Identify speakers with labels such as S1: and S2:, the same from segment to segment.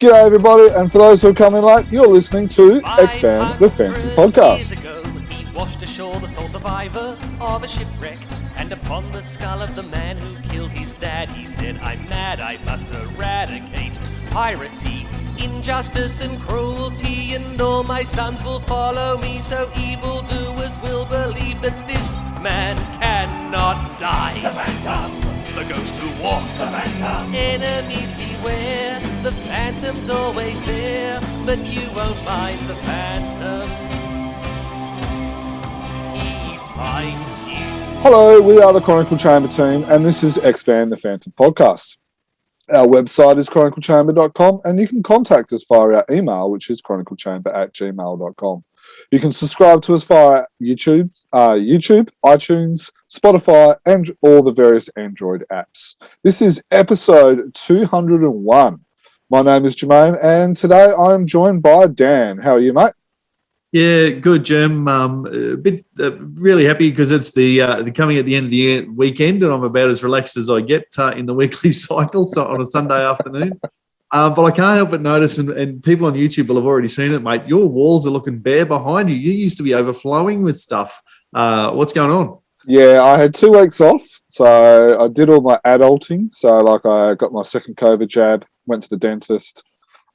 S1: G'day everybody, and for those who are coming late, you're listening to Expand the Phantom Podcast.
S2: He washed ashore the sole survivor of a shipwreck, and upon the skull of the man who killed his dad, he said, I'm mad, I must eradicate piracy, injustice and cruelty, and all my sons will follow me, so evildoers will believe that this man cannot die.
S3: The Phantom,
S2: the ghost who walks,
S3: the Phantom,
S2: enemies beware, the Phantom's always there, but you won't find the Phantom. He finds you.
S1: Hello, we are the Chronicle Chamber team, and this is Expand the Phantom Podcast. Our website is chroniclechamber.com, and you can contact us via our email, which is chroniclechamber@gmail.com. You can subscribe to us via YouTube, iTunes, Spotify, and all the various Android apps. This is episode 201. My name is Jermaine, and today I am joined by Dan. How are you, mate?
S4: Yeah, good, Jim. Really happy because it's the coming at the end of the weekend, and I'm about as relaxed as I get in the weekly cycle. So on a Sunday afternoon, but I can't help but notice, and people on YouTube will have already seen it, mate. Your walls are looking bare behind you. You used to be overflowing with stuff. What's going on?
S1: Yeah, I had 2 weeks off, so I did all my adulting. So, like, I got my second COVID jab, went to the dentist.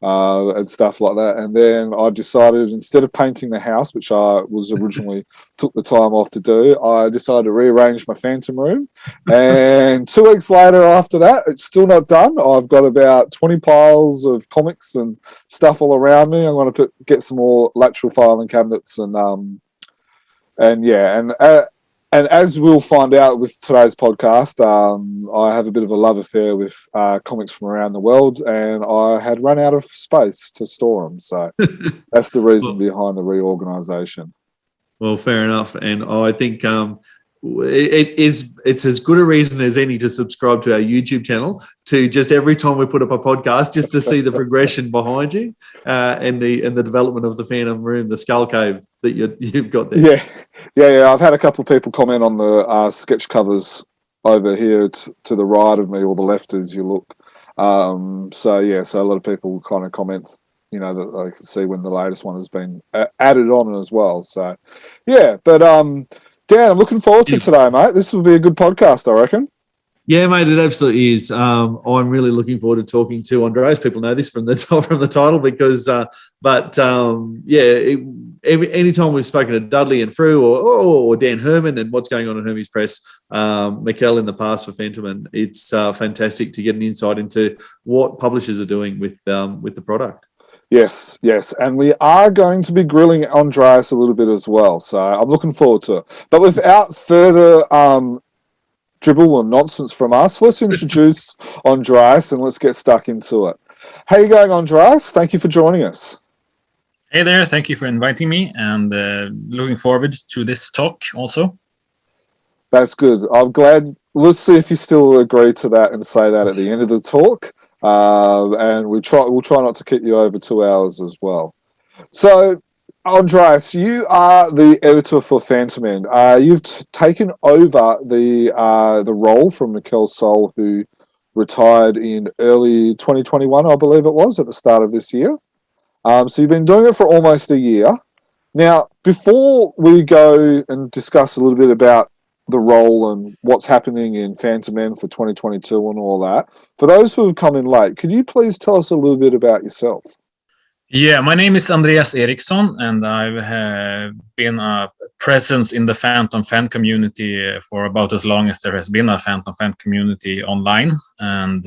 S1: And stuff like that, and then I decided, instead of painting the house, which I was originally took the time off to do, I decided to rearrange my Phantom room. And 2 weeks later, after that, it's still not done. I've got about 20 piles of comics and stuff all around me. I'm going to get some more lateral filing cabinets, and as we'll find out with today's podcast, I have a bit of a love affair with comics from around the world, and I had run out of space to store them. So that's the reason behind the reorganisation.
S4: Well, fair enough. And I think it's as good a reason as any to subscribe to our YouTube channel, to just every time we put up a podcast, just to see the progression behind you and the development of the Phantom room, the Skull Cave that you've got there.
S1: Yeah. I've had a couple of people comment on the sketch covers over here to the right of me, or the left as you look. So a lot of people kind of comment, that I can see when the latest one has been added on as well. So, yeah, but Dan, I'm looking forward to today, mate. This will be a good podcast, I reckon.
S4: Yeah, mate, it absolutely is. I'm really looking forward to talking to Andreas. People know this from the title because, anytime we've spoken to Dudley and Frew or Dan Herman and what's going on in Hermes Press, Mikkel in the past for Fantomen, it's fantastic to get an insight into what publishers are doing with the product.
S1: Yes, and we are going to be grilling Andreas a little bit as well, so I'm looking forward to it. But without further dribble or nonsense from us, let's introduce Andreas and let's get stuck into it. How are you going, Andreas? Thank you for joining us.
S5: Hey there, thank you for inviting me, and looking forward to this talk also.
S1: That's good. I'm glad. Let's see if you still agree to that and say that at the end of the talk. And we'll try not to keep you over 2 hours as well. So, Andreas, you are the editor for Fantomen. You've taken over the role from Mikkel Sol, who retired in early 2021, I believe it was, at the start of this year. So you've been doing it for almost a year. Now, before we go and discuss a little bit about the role and what's happening in Fantomen for 2022 and all that, for those who have come in late, could you please tell us a little bit about yourself?
S5: Yeah, my name is Andreas Eriksson, and I've been a presence in the Phantom fan community for about as long as there has been a Phantom fan community online. And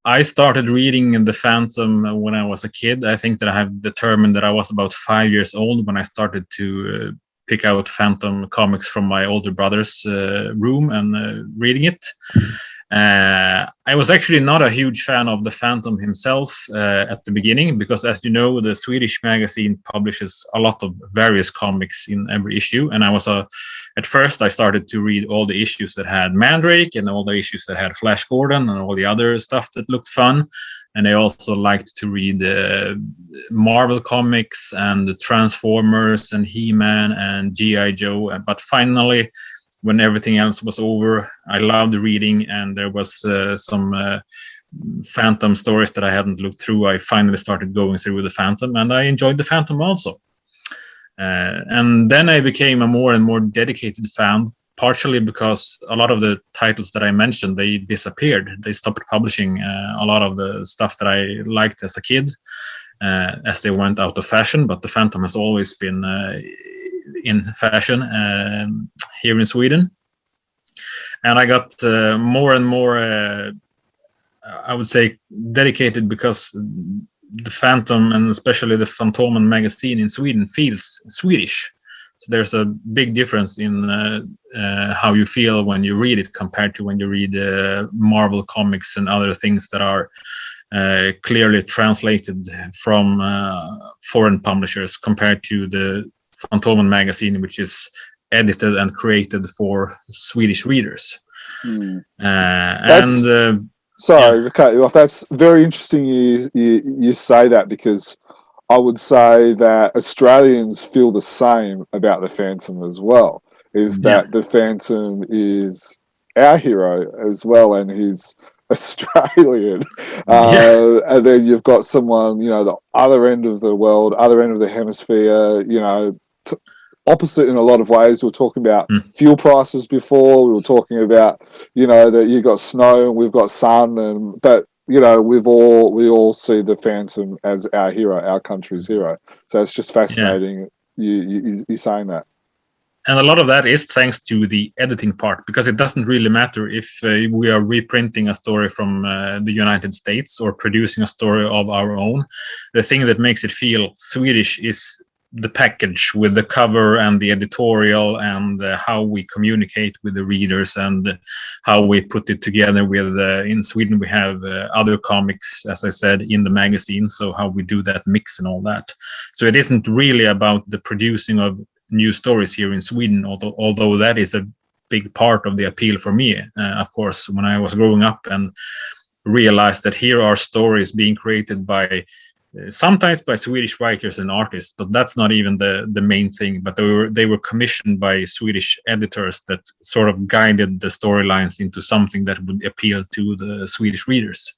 S5: I started reading the Phantom when I was a kid. I think that I have determined that I was about 5 years old when I started to pick out Phantom comics from my older brother's room and reading it. I was actually not a huge fan of the Phantom himself at the beginning, because, as you know, the Swedish magazine publishes a lot of various comics in every issue. And at first I started to read all the issues that had Mandrake and all the issues that had Flash Gordon and all the other stuff that looked fun. And I also liked to read Marvel comics and the Transformers and He-Man and G.I. Joe. But finally, when everything else was over, I loved reading, and there was some Phantom stories that I hadn't looked through, I finally started going through the Phantom, and I enjoyed the Phantom also. And then I became a more and more dedicated fan, partially because a lot of the titles that I mentioned, they disappeared. They stopped publishing a lot of the stuff that I liked as a kid, as they went out of fashion. But the Phantom has always been in fashion here in Sweden. And I got more and more, I would say, dedicated, because the Phantom, and especially the Fantomen magazine in Sweden, feels Swedish. So there's a big difference in how you feel when you read it compared to when you read Marvel comics and other things that are clearly translated from foreign publishers, compared to the Fantomen magazine, which is edited and created for Swedish readers.
S1: Sorry, okay. Well, that's very interesting. You say that, because I would say that Australians feel the same about the Phantom as well. Is that the Phantom is our hero as well, and he's Australian. And then you've got someone, the other end of the world, other end of the hemisphere, opposite in a lot of ways. We were talking about fuel prices before. We were talking about, that you got snow and we've got sun, but we all see the Phantom as our hero, our country's hero. So it's just fascinating. You saying that.
S5: And a lot of that is thanks to the editing part, because it doesn't really matter if we are reprinting a story from the United States or producing a story of our own. The thing that makes it feel Swedish is the package with the cover and the editorial, and how we communicate with the readers, and how we put it together with in Sweden we have other comics, as I said, in the magazine, so how we do that mix and all that. So it isn't really about the producing of new stories here in Sweden, although that is a big part of the appeal for me, of course, when I was growing up and realized that here are stories being created by sometimes by Swedish writers and artists, but that's not even the main thing. But they were commissioned by Swedish editors that sort of guided the storylines into something that would appeal to the Swedish readers.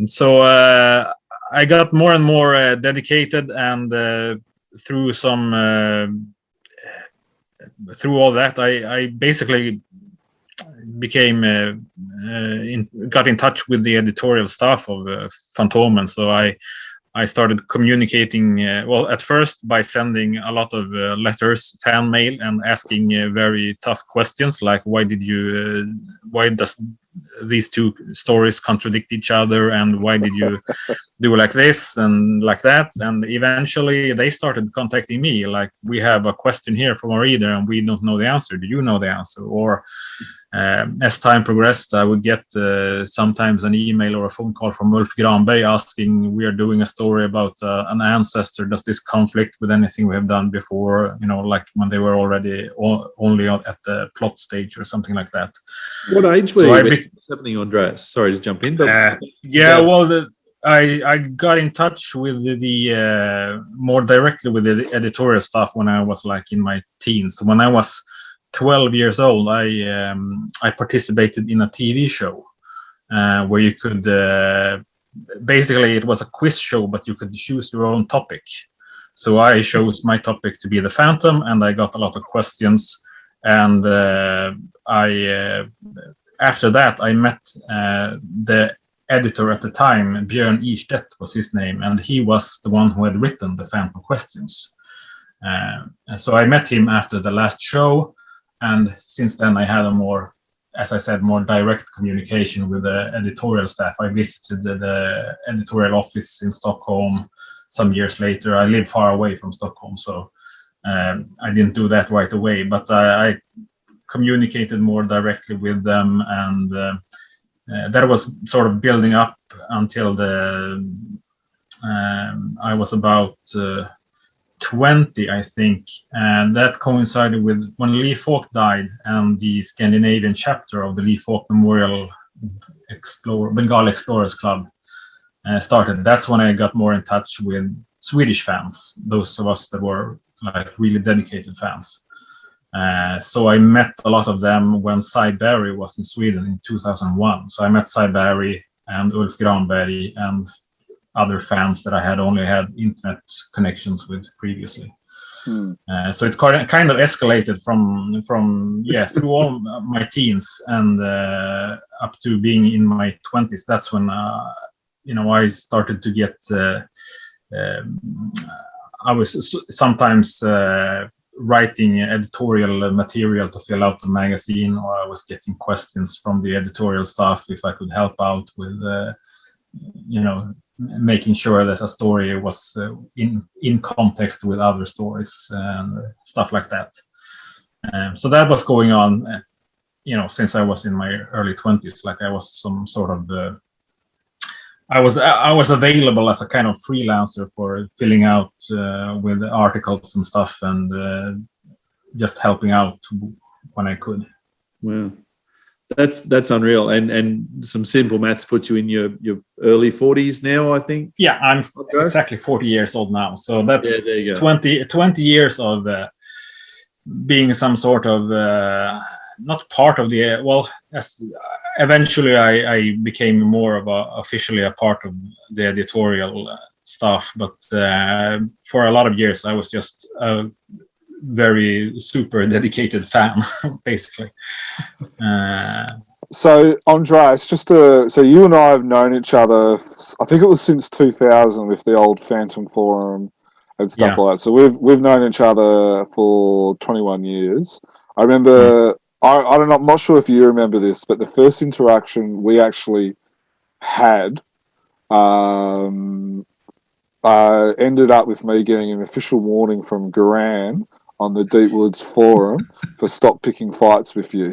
S5: So I got more and more dedicated, and through all that, I basically got in touch with the editorial staff of Fantomen. So I started communicating, at first by sending a lot of letters, fan mail, and asking very tough questions like, why does these two stories contradict each other, and why did you do like this and like that? And eventually they started contacting me like, we have a question here from a reader and we don't know the answer. Do you know the answer? Or as time progressed, I would get sometimes an email or a phone call from Ulf Granberg asking, we are doing a story about an ancestor. Does this conflict with anything we have done before? Like when they were already only at the plot stage or something like that.
S4: What age were you? What's happening, Andreas? Sorry to jump in. But
S5: I got in touch with the more directly with the editorial staff when I was like in my teens. When I was 12 years old, I participated in a TV show where you could basically, it was a quiz show, but you could choose your own topic. So I chose my topic to be the Phantom, and I got a lot of questions. And after that, I met the editor at the time, Björn Irstedt was his name, and he was the one who had written the Phantom questions. And so I met him after the last show, and since then I had a more, as I said, more direct communication with the editorial staff. I visited the editorial office in Stockholm some years later. I live far away from Stockholm, so I didn't do that right away, but I communicated more directly with them, and that was sort of building up until I was about 20, I think, and that coincided with when Lee Falk died and the Scandinavian chapter of the Lee Falk Memorial Bengal Explorers Club started. That's when I got more in touch with Swedish fans, those of us that were like really dedicated fans. So I met a lot of them when Cy Barry was in Sweden in 2001. So I met Cy Barry and Ulf Granberg and other fans that I had only had internet connections with previously. So it's kind of escalated from through all my teens and up to being in my 20s. That's when I started to get. I was sometimes writing editorial material to fill out the magazine, or I was getting questions from the editorial staff if I could help out with, making sure that a story was in context with other stories and stuff like that. So that was going on, since I was in my early 20s. Like I was some sort of, I was available as a kind of freelancer for filling out with articles and stuff, and just helping out when I could.
S4: Wow. That's unreal, and some simple maths puts you in your early 40s now, I think.
S5: Yeah, I'm exactly 40 years old now, so that's
S4: there you go.
S5: 20 years of being some sort of not part of the eventually I became more of officially a part of the editorial staff, but for a lot of years I was just a very super dedicated fan, basically.
S1: So Andreas, so you and I have known each other, I think it was since 2000 with the old Phantom Forum and stuff like that. So we've known each other for 21 years. I remember, I don't know, I'm not sure if you remember this, but the first interaction we actually had ended up with me getting an official warning from Garan on the Deep Woods forum for stop picking fights with you.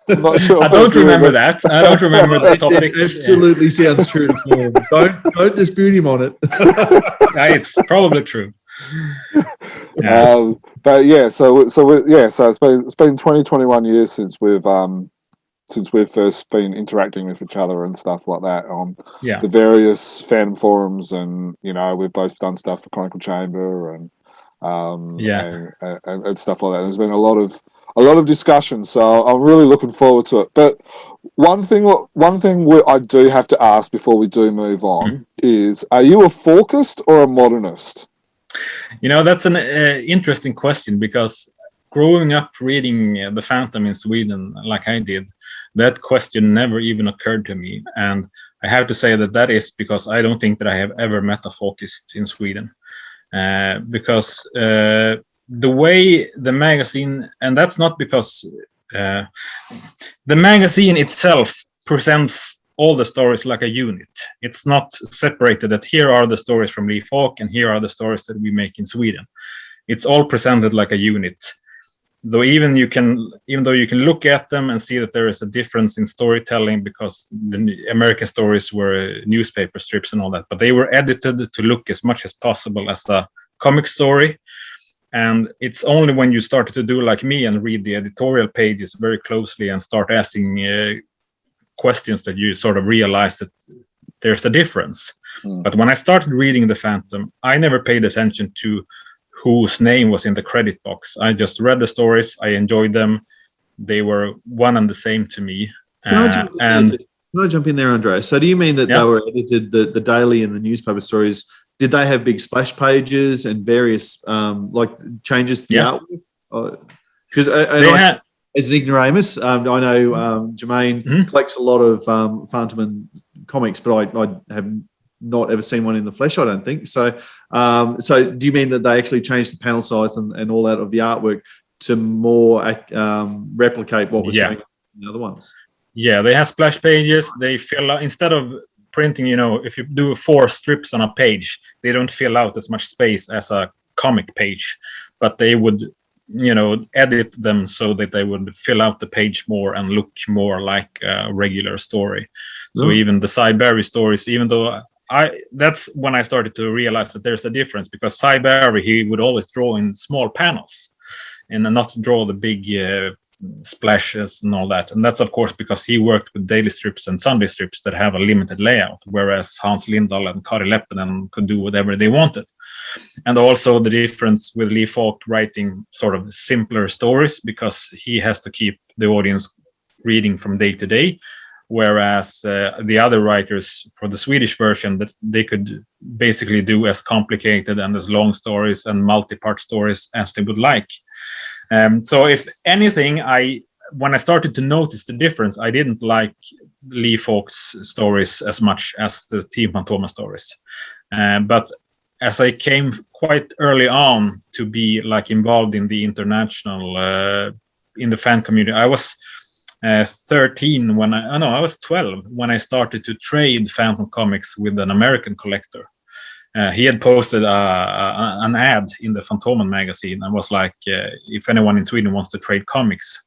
S1: I'm not sure.
S5: I don't remember that. I don't remember the topic.
S4: It absolutely sounds true to me. Don't dispute him on it.
S5: It's probably true.
S1: But yeah, so it's been 21 years since we've first been interacting with each other and stuff like that on the various fan forums, and we've both done stuff for Chronicle Chamber and stuff like that. There's been a lot of discussion, so I'm really looking forward to it. But one thing I do have to ask before we do move on is: are you a Falkist or a modernist?
S5: That's an interesting question, because growing up reading the Phantom in Sweden, like I did, that question never even occurred to me. And I have to say that is because I don't think that I have ever met a Falkist in Sweden. Because the way the magazine, and that's not because the magazine itself presents all the stories like a unit. It's not separated that here are the stories from Lee Falk and here are the stories that we make in Sweden. It's all presented like a unit. Though even though you can look at them and see that there is a difference in storytelling, because the American stories were newspaper strips and all that, but they were edited to look as much as possible as a comic story. And it's only when you start to do like me and read the editorial pages very closely and start asking questions that you sort of realize that there's a difference. But when I started reading the Phantom, I never paid attention to whose name was in the credit box. I just read the stories. I enjoyed them. They were one and the same to me.
S4: Can I jump in there, Andreas? So do you mean that they were edited, the daily and the newspaper stories, did they have big splash pages and various changes to the artwork? Because as an ignoramus, I know Jermaine collects a lot of Fantomen comics, but I have not ever seen one in the flesh, I don't think. So do you mean that they actually changed the panel size and all that of the artwork to more replicate what was going on in the other ones?
S5: Yeah, they have splash pages. They fill out, instead of printing, if you do 4 strips on a page, they don't fill out as much space as a comic page, but they would edit them so that they would fill out the page more and look more like a regular story. So even the Cy Barry stories, even though that's when I started to realize that there's a difference, because Cy Barry, he would always draw in small panels. and not draw the big splashes and all that. And that's of course because he worked with daily strips and Sunday strips that have a limited layout, whereas Hans Lindahl and Kari Leppänen could do whatever they wanted. And also the difference with Lee Falk writing sort of simpler stories, because he has to keep the audience reading from day to day, whereas the other writers for the Swedish version, that they could basically do as complicated and as long stories and multi-part stories as they would like. So if anything, when I started to notice the difference, I didn't like Lee Falk's stories as much as the Team Fantomen stories. But as I came quite early on to be like involved in the international, in the fan community, I was 13 when I was 12 when I started to trade Phantom comics with an American collector. He had posted an ad in the Fantomen magazine and was like, if anyone in Sweden wants to trade comics.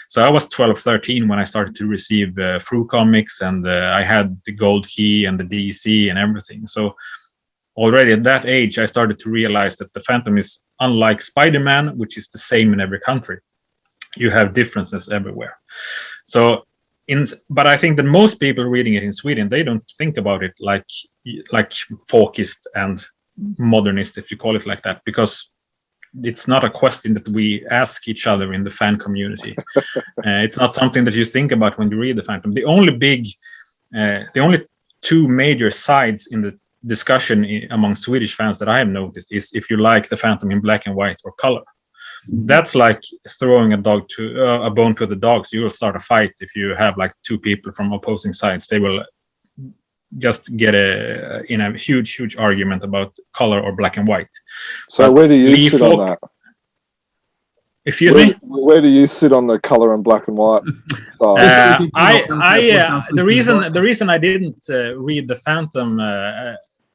S5: So I was 12, 13 when I started to receive Fru comics, and I had the Gold Key and the DC and everything. So already at that age, I started to realize that the Phantom is unlike Spider-Man, which is the same in every country. You have differences everywhere. So but I think that most people reading it in Sweden, they don't think about it like folkist and modernist, if you call it like that, because it's not a question that we ask each other in the fan community. It's not something that you think about when you read the Phantom. The only two major sides in the discussion among Swedish fans that I have noticed is if you like the Phantom in black and white or color. That's like throwing a bone to the dogs. You will start a fight if you have like two people from opposing sides. They will just get in a huge argument about color or black and white.
S1: So
S5: but
S1: where do you sit on that?
S5: Excuse me?
S1: Where do you sit on the color and black and white?
S5: The reason I didn't read the Phantom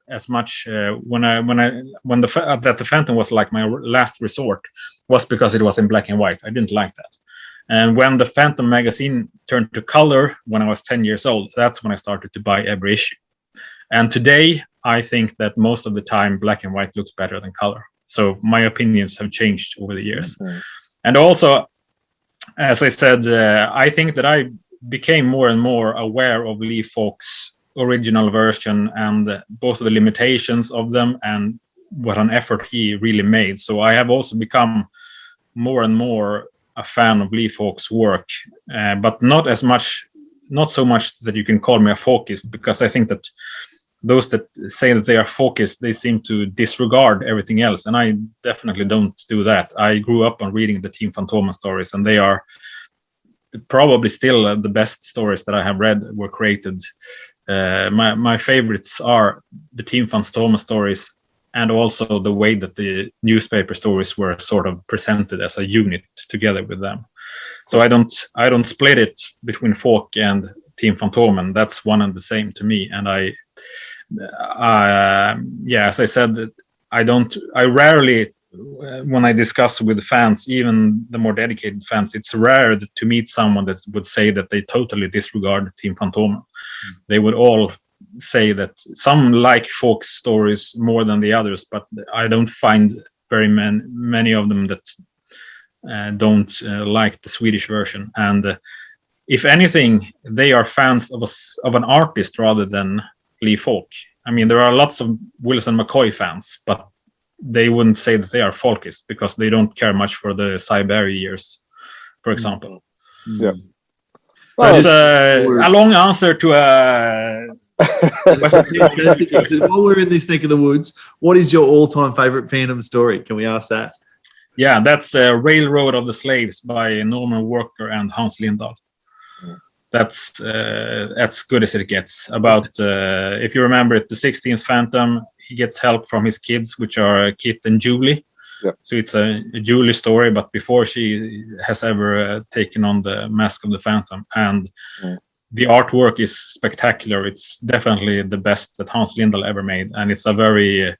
S5: as much when the Phantom was like my last resort was because it was in black and white. I didn't like that. And when the Phantom magazine turned to color when I was 10 years old, that's when I started to buy every issue. And today, I think that most of the time, black and white looks better than color. So my opinions have changed over the years. Mm-hmm. And also, as I said, I think that I became more and more aware of Lee Falk's original version and both of the limitations of them and what an effort he really made. So I have also become more and more a fan of Lee Falk's work, but not so much that you can call me a folkist, because I think that those that say that they are folkist, they seem to disregard everything else, and I definitely don't do that. I grew up on reading the Team Fantomen stories, and they are probably still the best stories that I have read were created. My favorites are the Team Fantomen stories, and also the way that the newspaper stories were sort of presented as a unit together with them. So I don't split it between Falk and Team Fantomen. That's one and the same to me. And as I said, I rarely, when I discuss with fans, even the more dedicated fans, it's rare to meet someone that would say that they totally disregard Team Fantomen. They would all say that some like Falk's stories more than the others, but I don't find very many of them that don't like the Swedish version. And if anything, they are fans of an artist rather than Lee Falk. I mean, there are lots of Wilson McCoy fans, but they wouldn't say that they are folkist because they don't care much for the Siberia years, for example.
S1: Yeah.
S5: So it's a long answer to a
S4: While we're in this neck of the woods, what is your all-time favorite Phantom story? Can we ask that?
S5: Yeah, that's Railroad of the Slaves by Norman Walker and Hans Lindahl. That's as good as it gets. About if you remember it, the 16th Phantom, he gets help from his kids, which are Kit and Julie. Yeah. So it's a Julie story, but before she has ever taken on the mask of the Phantom. And the artwork is spectacular. It's definitely the best that Hans Lindahl ever made. And it's a very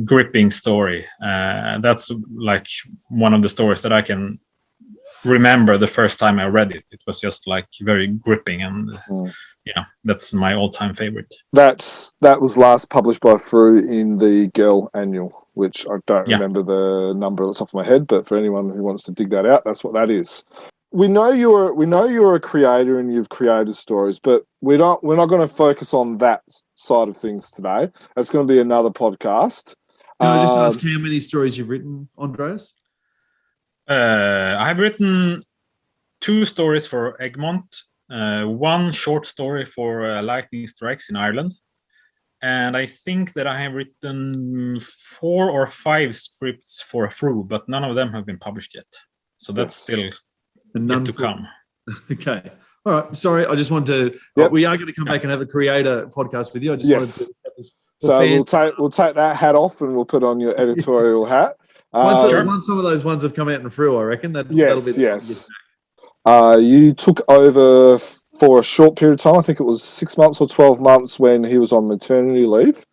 S5: gripping story. That's like one of the stories that I can remember the first time I read it. It was just like very gripping, and that's my all-time favorite.
S1: That was last published by Fru in the Girl Annual. which I don't
S5: Yeah.
S1: remember the number at the top of my head, but for anyone who wants to dig that out, that's what that is. We know you're a creator and you've created stories, but we're not going to focus on that side of things today. That's going to be another podcast.
S4: Can I just ask how many stories you've written, Andreas?
S5: I've written 2 stories for Egmont, 1 short story for Lightning Strikes in Ireland, and I think that I have written 4 or 5 scripts for Fru, but none of them have been published yet. So that's still yet to come.
S1: Okay.
S4: All right. Sorry, I just wanted to. We are going to come back and have a creator podcast with you. I just wanted to.
S1: So we'll take that hat off and we'll put on your editorial hat.
S4: Once some of those ones have come out and through, I reckon that'll be.
S1: Yes. You took over for a short period of time. I think it was 6 months or 12 months when he was on maternity leave,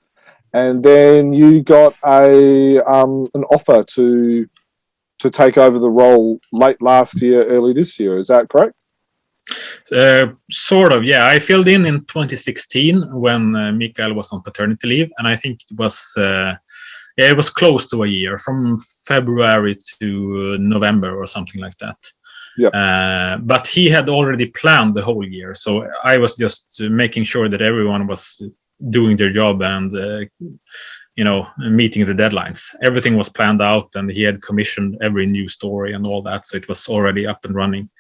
S1: and then you got an offer to take over the role late last year, early this year. Is that correct?
S5: Sort of, yeah. I filled in 2016 when Mikael was on paternity leave, and I think it was close to a year, from February to November or something like that. Yeah. But he had already planned the whole year, so I was just making sure that everyone was doing their job and meeting the deadlines. Everything was planned out, and he had commissioned every new story and all that, so it was already up and running.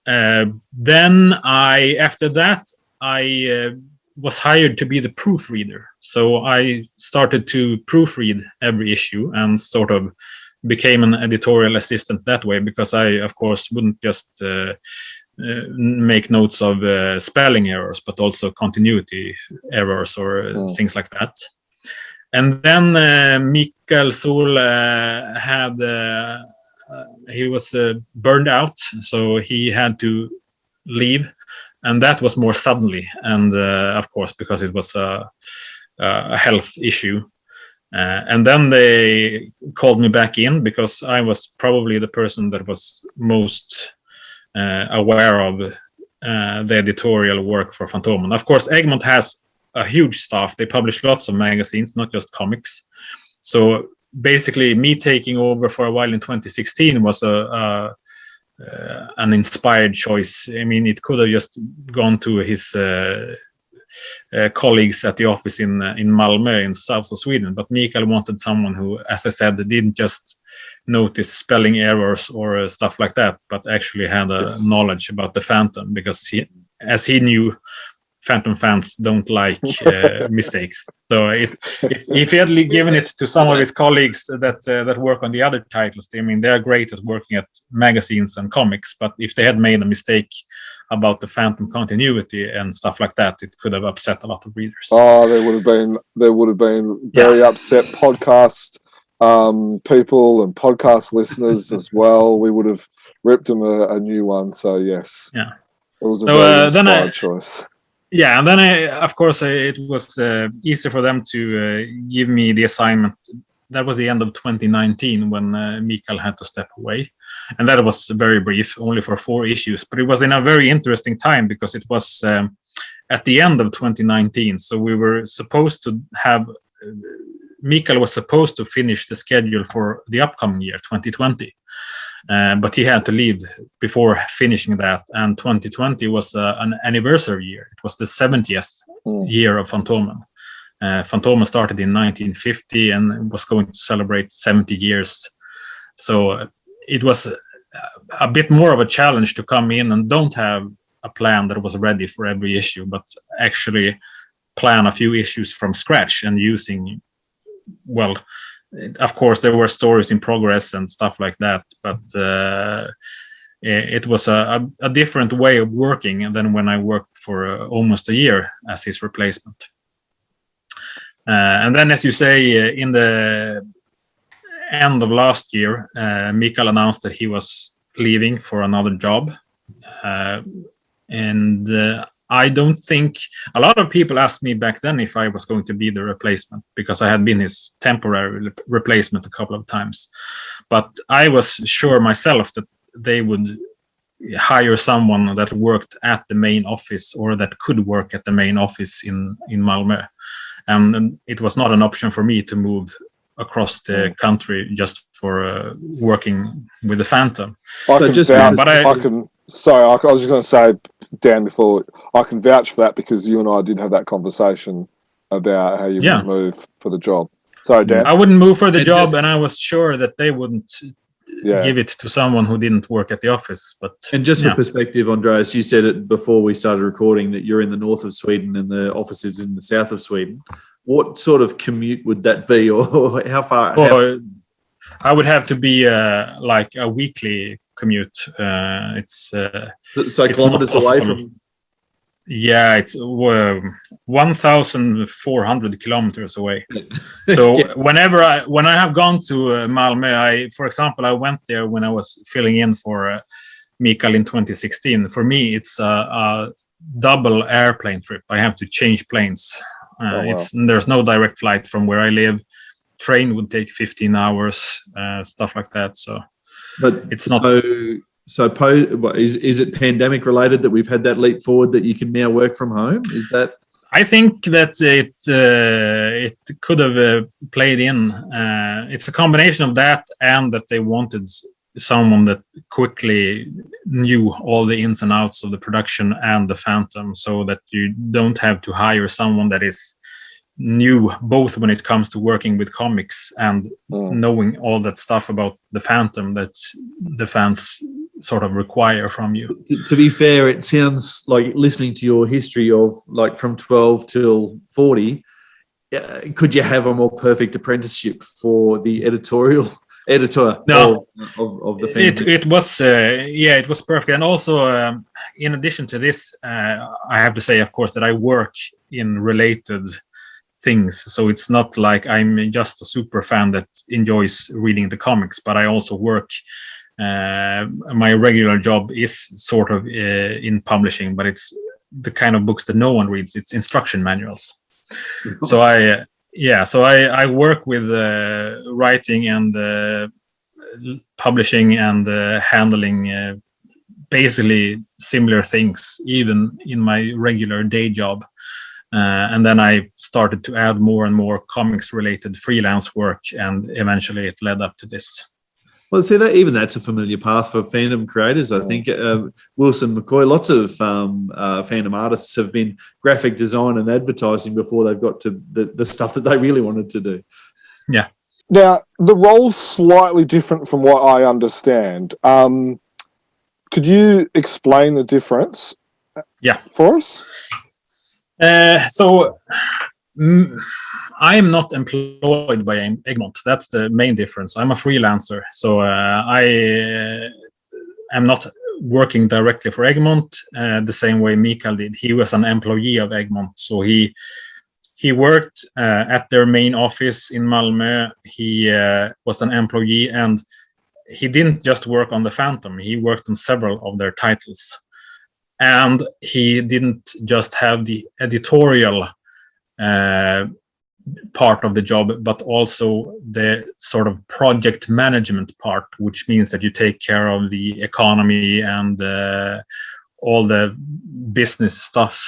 S5: Then after that I was hired to be the proofreader, so I started to proofread every issue and sort of became an editorial assistant that way, because I of course wouldn't just make notes of spelling errors, but also continuity errors or things like that. And then Mikael Sol he was burned out, so he had to leave, and that was more suddenly, and of course because it was a health issue. And then they called me back in because I was probably the person that was most aware of the editorial work for Fantomen. Of course, Egmont has a huge staff. They publish lots of magazines, not just comics. So basically, me taking over for a while in 2016 was an inspired choice. I mean, it could have just gone to his colleagues at the office in Malmö in south of Sweden, but Mikael wanted someone who, as I said, didn't just notice spelling errors or stuff like that, but actually had a knowledge about the Phantom, because he knew Phantom fans don't like mistakes. So if he had given it to some of his colleagues that work on the other titles, I mean, they're great at working at magazines and comics, but if they had made a mistake about the Phantom continuity and stuff like that, it could have upset a lot of readers.
S1: Oh, there would have been very upset podcast people and podcast listeners as well. We would have ripped them a new one. So yes, it was a very inspired choice.
S5: Yeah, and then it was easier for them to give me the assignment. That was the end of 2019 when Mikael had to step away. And that was very brief, only for 4 issues. But it was in a very interesting time because it was at the end of 2019. So we were supposed to have... Mikael was supposed to finish the schedule for the upcoming year, 2020. But he had to leave before finishing that. And 2020 was an anniversary year. It was the 70th year of Fantomen. Fantomen started in 1950 and was going to celebrate 70 years. So it was a bit more of a challenge to come in and don't have a plan that was ready for every issue, but actually plan a few issues from scratch and using, well, of course, there were stories in progress and stuff like that, but it was a different way of working than when I worked for almost a year as his replacement. And then, as you say, in the end of last year, Mikael announced that he was leaving for another job. And I don't think a lot of people asked me back then if I was going to be the replacement, because I had been his temporary replacement a couple of times. But I was sure myself that they would hire someone that worked at the main office or that could work at the main office in Malmö. and it was not an option for me to move across the country just for working with the Phantom.
S1: I
S4: So
S1: can
S4: just-
S1: vouch.
S5: but
S1: I can. Sorry, I was just going to say, Dan, before I can vouch for that because you and I did have that conversation about how you
S5: Yeah.
S1: would move for the job. Sorry, Dan.
S5: I wouldn't move for the
S4: And
S5: job,
S4: just-
S5: and I was sure that they wouldn't
S1: Yeah.
S5: give it to someone who didn't work at the office. But
S4: And just
S5: yeah.
S4: for perspective, Andreas, you said it before we started recording that you're in the north of Sweden and the office is in the south of Sweden. What sort of commute would that be, or how far?
S5: Well, I would have to be like a weekly commute. It's
S4: so
S5: it's
S4: kilometers
S5: not
S4: away
S5: possible.
S4: from?
S5: yeah, it's 1,400 kilometers away. So
S4: Yeah.
S5: when I have gone to Malmö, for example, I went there when I was filling in for Mikael in 2016. For me, it's a double airplane trip. I have to change planes.
S1: Wow.
S5: There's no direct flight from where I live. Train would take 15 hours, stuff like that. So
S4: But
S5: it's not.
S4: Is it pandemic related that we've had that leap forward that you can now work from home? Is that?
S5: I think that it could have played in. It's a combination of that and that they wanted someone that quickly knew all the ins and outs of the production and the Phantom, so that you don't have to hire someone that is new both when it comes to working with comics and knowing all that stuff about the Phantom that the fans sort of require from you.
S4: To be fair, it sounds like listening to your history of like from 12 till 40. Could you have a more perfect apprenticeship for the editor
S5: No.
S4: of the family?
S5: It was it was perfect. And also in addition to this, I have to say, of course, that I work in related things, so it's not like I'm just a super fan that enjoys reading the comics, but I also work. My regular job is sort of in publishing, but it's the kind of books that no one reads. It's instruction manuals. So I work with writing and publishing and handling basically similar things, even in my regular day job. And then I started to add more and more comics-related freelance work, and eventually it led up to this.
S4: Well, see, that's a familiar path for fandom creators. I think Wilson McCoy, lots of fandom artists have been graphic design and advertising before they've got to the stuff that they really wanted to do.
S5: Yeah.
S1: Now, the role's slightly different from what I understand. Could you explain the difference for us?
S5: So I am not employed by Egmont. That's the main difference. I'm a freelancer, so I am not working directly for Egmont the same way Mikael did. He was an employee of Egmont, so he worked at their main office in Malmö. He was an employee, and he didn't just work on the Phantom. He worked on several of their titles. And he didn't just have the editorial part of the job, but also the sort of project management part, which means that you take care of the economy and all the business stuff,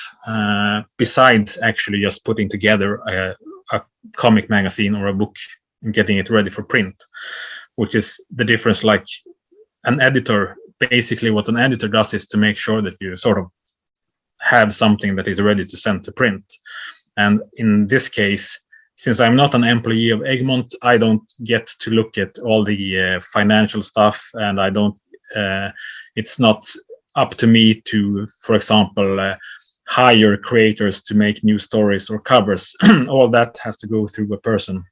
S5: besides actually just putting together a comic magazine or a book and getting it ready for print, which is the difference. Like an editor, basically what an editor does is to make sure that you sort of have something that is ready to send to print. And in this case, since I'm not an employee of Egmont, I don't get to look at all the financial stuff, and I don't. It's not up to me to, for example, hire creators to make new stories or covers. All that has to go through a person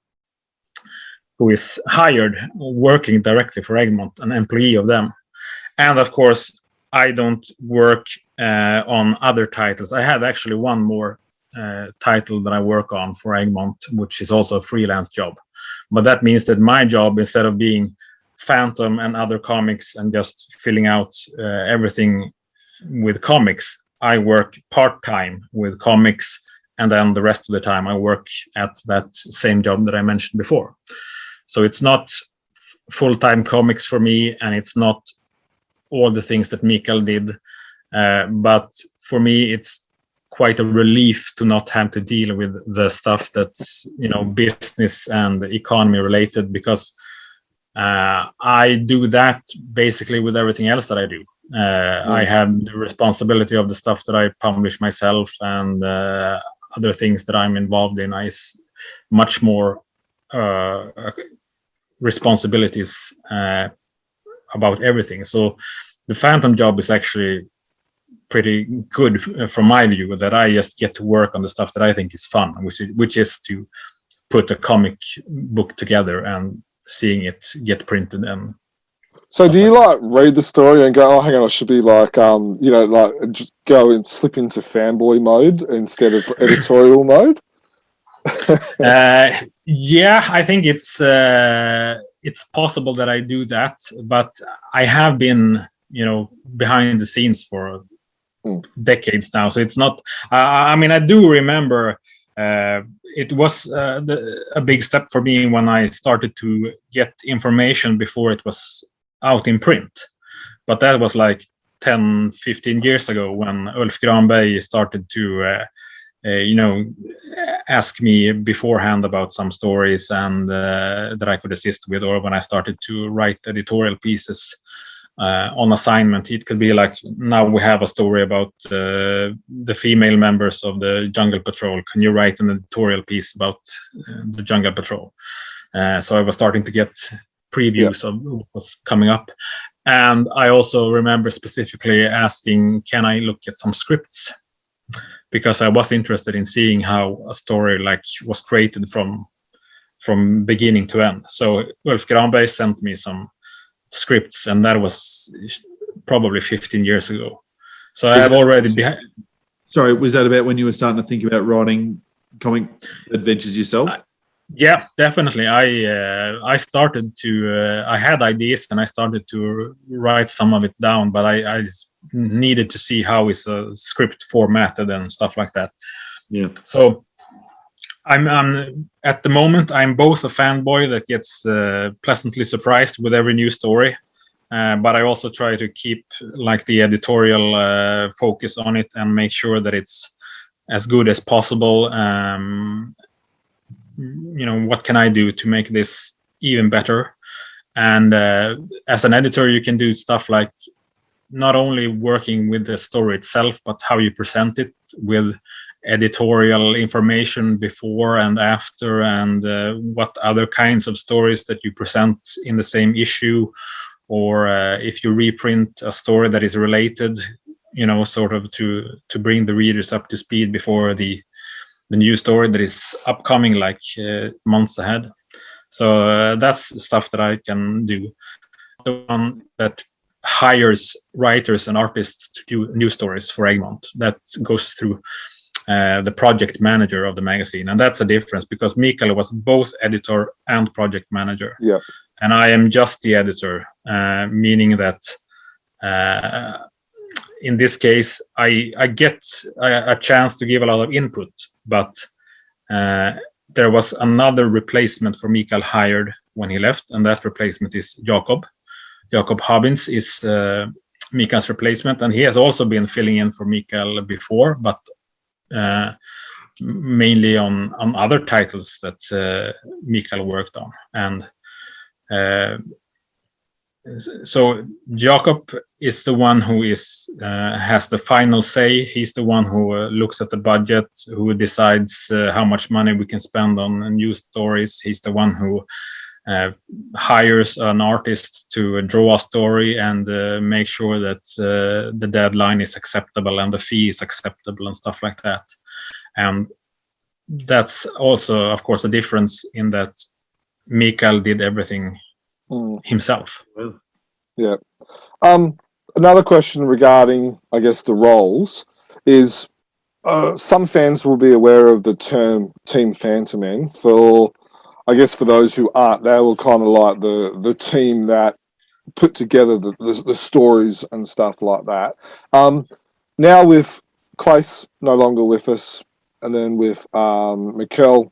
S5: who is hired, working directly for Egmont, an employee of them. And of course, I don't work on other titles. I have actually one more title that I work on for Egmont, which is also a freelance job. But that means that my job, instead of being Phantom and other comics and just filling out everything with comics, I work part-time with comics, and then the rest of the time I work at that same job that I mentioned before. So it's not full-time comics for me, and it's not all the things that Mikael did. But for me, it's quite a relief to not have to deal with the stuff that's, business and economy related, because I do that basically with everything else that I do. I have the responsibility of the stuff that I publish myself, and other things that I'm involved in. I much more responsibilities about everything. So the Phantom job is actually pretty good from my view, that I just get to work on the stuff that I think is fun, which is to put a comic book together and seeing it get printed. And
S1: so do you like read the story and go, oh, hang on, I should be like, like just go and slip into fanboy mode instead of editorial mode?
S5: Yeah, I think it's possible that I do that, but I have been, behind the scenes for decades now. So it's not, I do remember it was a big step for me when I started to get information before it was out in print. But that was like 10, 15 years ago when Ulf Granberg started to, ask me beforehand about some stories and that I could assist with, or when I started to write editorial pieces on assignment. It could be like, now we have a story about the female members of the Jungle Patrol. Can you write an editorial piece about the Jungle Patrol? So I was starting to get previews of what's coming up. And I also remember specifically asking, can I look at some scripts? Because I was interested in seeing how a story was created from beginning to end. So Ulf Granberg sent me some scripts, and that was probably 15 years ago. So I have already
S4: Sorry, was that about when you were starting to think about writing comic adventures yourself?
S5: Yeah, definitely. I started to I had ideas, and I started to write some of it down, but I needed to see how is a script formatted and stuff like that.
S4: Yeah.
S5: So I'm at the moment I'm both a fanboy that gets pleasantly surprised with every new story, but I also try to keep the editorial focus on it and make sure that it's as good as possible. What can I do to make this even better? And as an editor, you can do stuff like not only working with the story itself, but how you present it with editorial information before and after, and what other kinds of stories that you present in the same issue, or if you reprint a story that is related, sort of to bring the readers up to speed before the new story that is upcoming months ahead. So that's stuff that I can do. The one that hires writers and artists to do new stories for Egmont, that goes through the project manager of the magazine. And that's a difference, because Mikael was both editor and project manager.
S1: Yeah.
S5: And I am just the editor, meaning that in this case, I get a chance to give a lot of input, but there was another replacement for Mikael hired when he left, and that replacement is Jakob. Jakob Habins is Mikael's replacement, and he has also been filling in for Mikael before, but mainly on other titles that Mikael worked on. And so Jakob is the one who has the final say. He's the one who looks at the budget, who decides how much money we can spend on news stories. He's the one who hires an artist to draw a story and make sure that the deadline is acceptable and the fee is acceptable and stuff like that. And that's also, of course, a difference in that Mikael did everything himself.
S1: Yeah. Another question regarding, I guess, the roles is some fans will be aware of the term Team Fantomen. I guess for those who aren't, they were kind of like the team that put together the stories and stuff like that. Now with Claes no longer with us, and then with Mikkel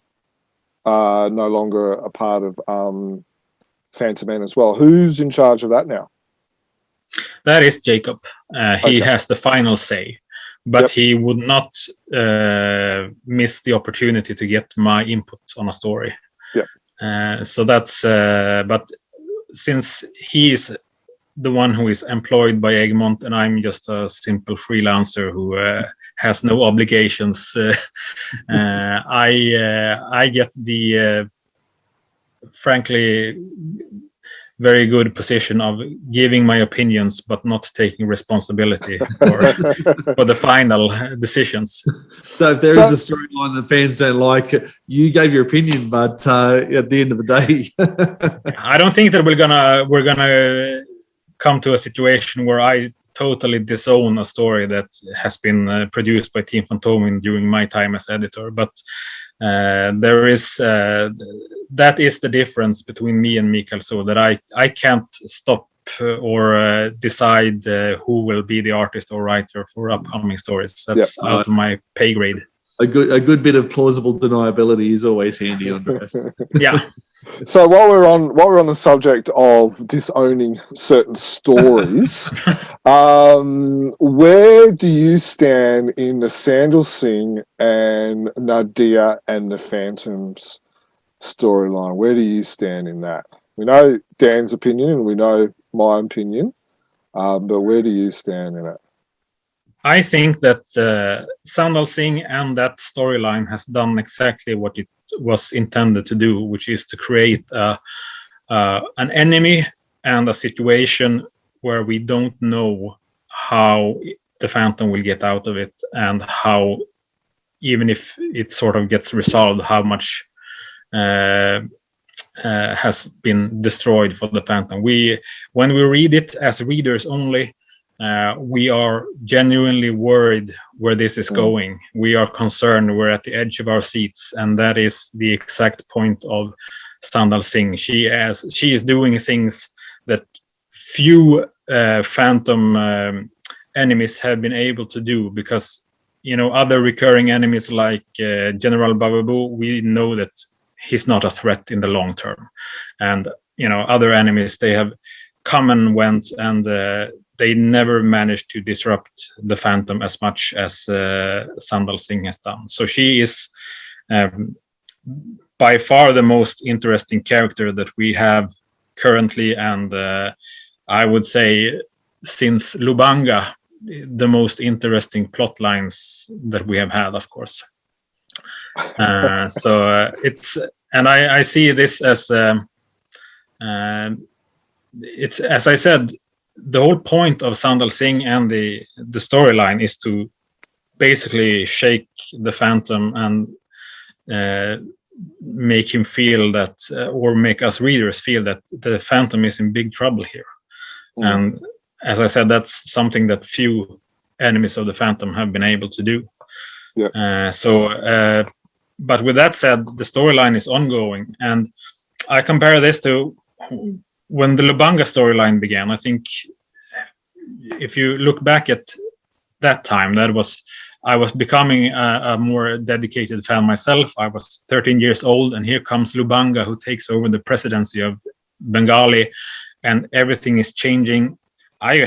S1: no longer a part of Fantomen as well. Who's in charge of that now?
S5: That is Jacob. He
S1: Okay.
S5: has the final say. but he would not miss the opportunity to get my input on a story. So that's but since he is the one who is employed by Egmont and I'm just a simple freelancer who has no obligations, I get the frankly very good position of giving my opinions but not taking responsibility for the final decisions.
S4: So if there is a storyline that fans don't like, you gave your opinion, but at the end of the day,
S5: I don't think that we're gonna come to a situation where I totally disown a story that has been produced by Team Fantomen during my time as editor, but there is that is the difference between me and Mikael, so that I can't stop or decide who will be the artist or writer for upcoming stories. That's out of my pay grade.
S4: A good bit of plausible deniability is always handy, Andreas.
S5: Yeah.
S1: So while we're on the subject of disowning certain stories, where do you stand in the Sandal Singh and Nadir and the Phantoms storyline? Where do you stand in that? We know Dan's opinion and we know my opinion, but where do you stand in it?
S5: I think that Sandal Singh and that storyline has done exactly what it was intended to do, which is to create an enemy and a situation where we don't know how the Phantom will get out of it, and how, even if it sort of gets resolved, how much has been destroyed for the Phantom. When we read it as readers only, we are genuinely worried where this is going. We are concerned. We're at the edge of our seats, and that is the exact point of Sandal Singh. She is doing things that few Phantom enemies have been able to do, because other recurring enemies like General Bababu, we know that he's not a threat in the long term, and other enemies, they have come and went, and they never managed to disrupt the Phantom as much as Sandal Singh has done. So she is by far the most interesting character that we have currently, and I would say since Lubanga, the most interesting plot lines that we have had, of course. It's, and I see this as it's, as I said, the whole point of Sandal Singh and the storyline is to basically shake the Phantom and make him feel that, or make us readers feel that the Phantom is in big trouble here. And as I said, that's something that few enemies of the Phantom have been able to do. But with that said, the storyline is ongoing, and I compare this to when the Lubanga storyline began. I think if you look back at that time, I was becoming a more dedicated fan myself. I was 13 years old, and here comes Lubanga, who takes over the presidency of Bengali, and everything is changing. I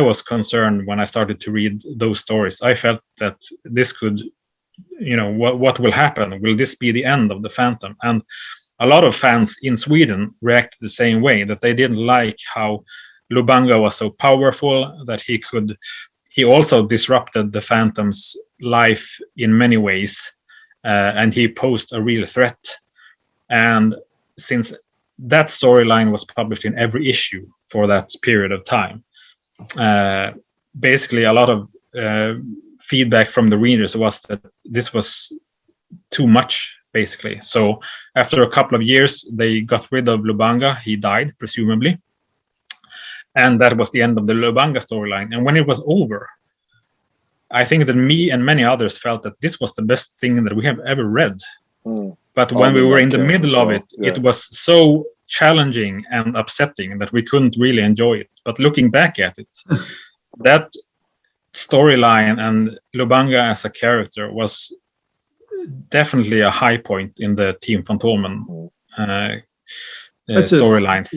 S5: was concerned when I started to read those stories. I felt that this could, what will happen? Will this be the end of the Phantom? And a lot of fans in Sweden reacted the same way, that they didn't like how Lubanga was so powerful, that he also disrupted the Phantom's life in many ways, and he posed a real threat. And since that storyline was published in every issue for that period of time, basically a lot of feedback from the readers was that this was too much, basically. So after a couple of years, they got rid of Lubanga. He died, presumably. And that was the end of the Lubanga storyline. And when it was over, I think that me and many others felt that this was the best thing that we have ever read. But when we were in the middle of it, it was so challenging and upsetting that we couldn't really enjoy it. But looking back at it, that storyline and Lubanga as a character was definitely a high point in the Team Fantomen storylines.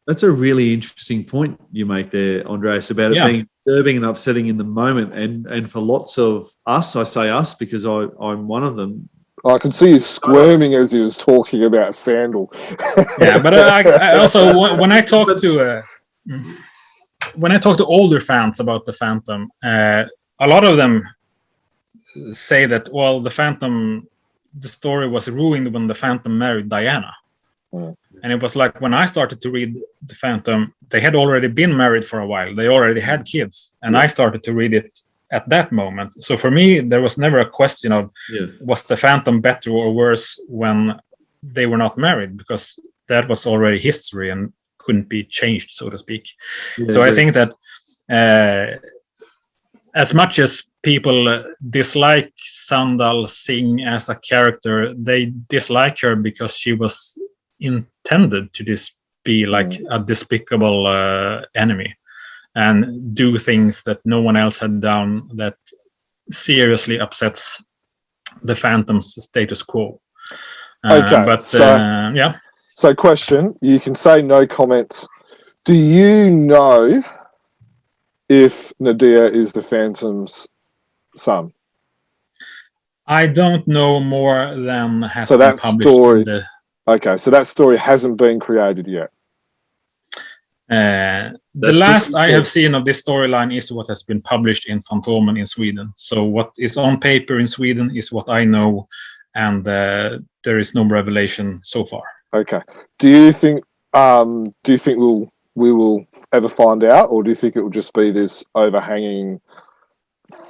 S4: That's a really interesting point you make there, Andreas, about it being disturbing and upsetting in the moment. And for lots of us, I say us because I'm one of them.
S1: I can see you squirming as he was talking about Sandal.
S5: Yeah, but I also when I talk to older fans about the Phantom, a lot of them say that the story was ruined when the Phantom married Diana. And it was like when I started to read the Phantom, they had already been married for a while. They already had kids, and I started to read it at that moment. So for me, there was never a question of was the Phantom better or worse when they were not married, because that was already history and couldn't be changed, so to speak. So I think that as much as people dislike Sandal Singh as a character, they dislike her because she was intended to be like a despicable enemy and do things that no one else had done that seriously upsets the Phantom's status quo.
S1: Okay, So question, you can say no comments. Do you know if Nadir is the Phantom's son?
S5: I don't know more than has
S1: so
S5: been
S1: that
S5: published.
S1: Story, okay, so that story hasn't been created yet.
S5: The last I have seen of this storyline is what has been published in Fantomen in Sweden. So what is on paper in Sweden is what I know, and there is no revelation so far.
S1: Okay. Do you think we will ever find out, or do you think it will just be this overhanging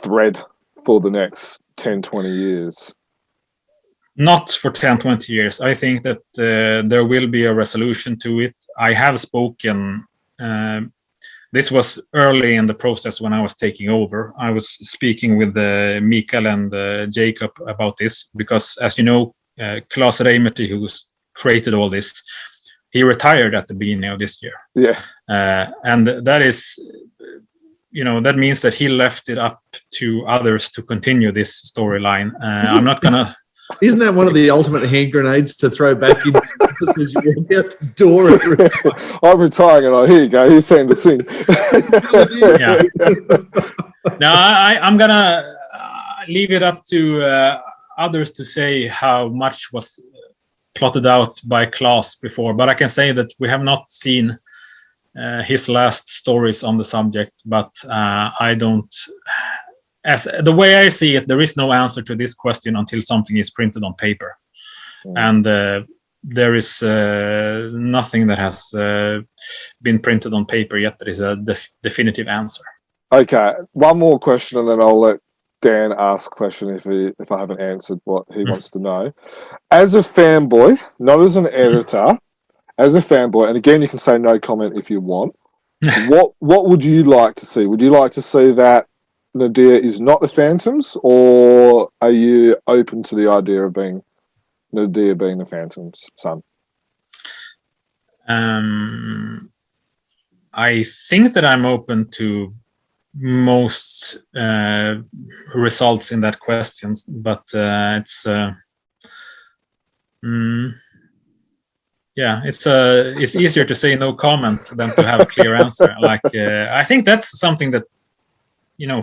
S1: thread for the next 10, 20 years?
S5: Not for 10, 20 years. I think that there will be a resolution to it. I have spoken. This was early in the process when I was taking over. I was speaking with Mikael and Jacob about this because, as you know, Claes Reimerthi, who's created all this, he retired at the beginning of this year.
S1: Yeah.
S5: And that is, that means that he left it up to others to continue this storyline. I'm not going to...
S4: Isn't that one of the ultimate hand grenades to throw back in as you walk out the door?
S1: I'm retiring, and here you go. Here's Sandal Singh.
S5: Yeah. Now I'm gonna leave it up to others to say how much was plotted out by Claes before, but I can say that we have not seen his last stories on the subject. But I don't. As the way I see it, there is no answer to this question until something is printed on paper, and there is nothing that has been printed on paper yet that is a definitive answer.
S1: Okay, one more question, and then I'll let Dan ask a question if I haven't answered what he wants to know. As a fanboy, not as an editor, as a fanboy, and again, you can say no comment if you want. What would you like to see? Would you like to see that Nadir is not the Phantoms, or are you open to the idea of Nadir being the Phantom's son?
S5: I think that I'm open to most results in that question, but it's it's easier to say no comment than to have a clear answer. I think that's something that,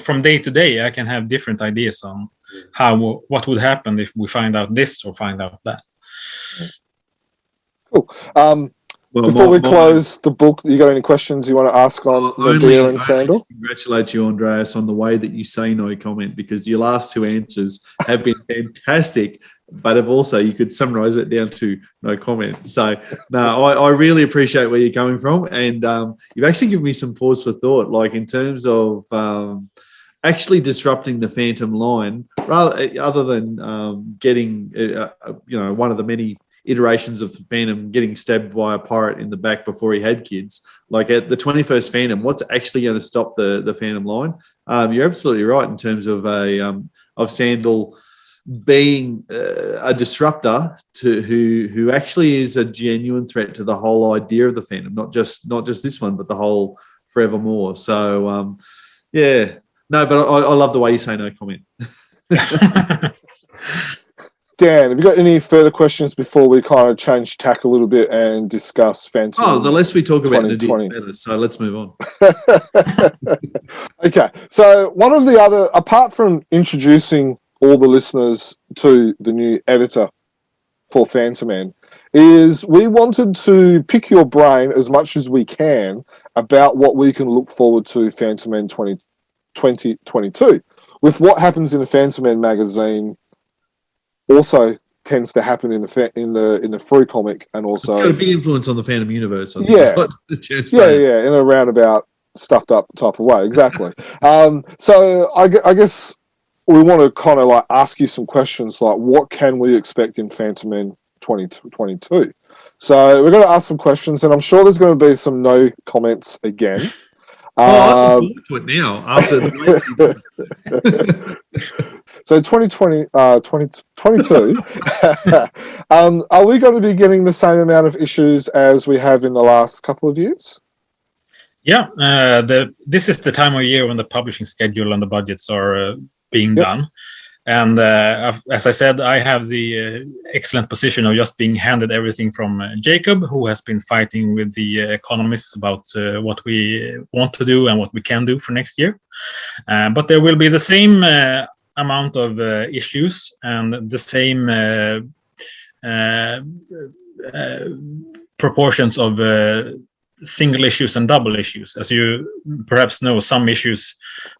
S5: from day to day, I can have different ideas on what would happen if we find out this or find out that.
S1: Cool. Before we close the book, you got any questions you want to ask on Nadir and Sandal?
S4: Congratulate you, Andreas, on the way that you say no comment, because your last two answers have been fantastic, but have also, you could summarize it down to no comment. So, no, I really appreciate where you're coming from, and you've actually given me some pause for thought, like in terms of actually disrupting the Phantom line, other than getting, one of the many iterations of the Phantom getting stabbed by a pirate in the back before he had kids. Like at the 21st Phantom, what's actually going to stop the Phantom line? You're absolutely right in terms of of Sandal being a disruptor to who actually is a genuine threat to the whole idea of the Phantom, not just this one, but the whole forevermore. So no, but I love the way you say no comment.
S1: Dan, Dan, have you got any further questions before we kind of change tack a little bit and discuss Fantomen?
S4: Oh, the less we talk about Nadir,
S1: 2020.
S4: better. So let's move on.
S1: Okay, so one of the other, apart from introducing all the listeners to the new editor for Fantomen, is we wanted to pick your brain as much as we can about what we can look forward to Fantomen 2022. With what happens in the Fantomen magazine also tends to happen in the free comic, and also
S4: It's got a big influence on the fandom universe. I think
S1: Yeah.
S4: is what the Jim's saying.
S1: yeah, in a roundabout, stuffed up type of way, exactly. So I guess we want to kind of like ask you some questions, like what can we expect in Fantomen 2022? So we're going to ask some questions, and I'm sure there's going to be some no comments again.
S4: Oh, I'm looking forward to it now after the
S1: So 2022, are we going to be getting the same amount of issues as we have in the last couple of years?
S5: Yeah, this is the time of year when the publishing schedule and the budgets are being done. And as I said, I have the excellent position of just being handed everything from Jacob, who has been fighting with the economists about what we want to do and what we can do for next year. But there will be the same amount of issues and the same proportions of single issues and double issues. As you perhaps know, some issues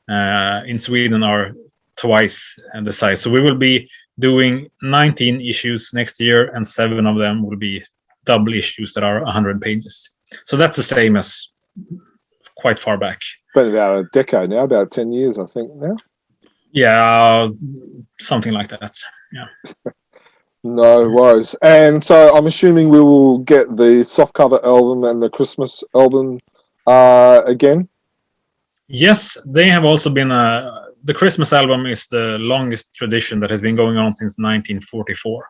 S5: in Sweden are twice the size. So we will be doing 19 issues next year, and 7 of them will be double issues that are 100 pages. So that's the same as quite far back.
S1: Been about a decade now, about 10 years, I think now.
S5: Yeah, something like that. Yeah.
S1: No worries. And so I'm assuming we will get the softcover album and the Christmas album again?
S5: Yes, they have also been... the Christmas album is the longest tradition that has been going on since 1944.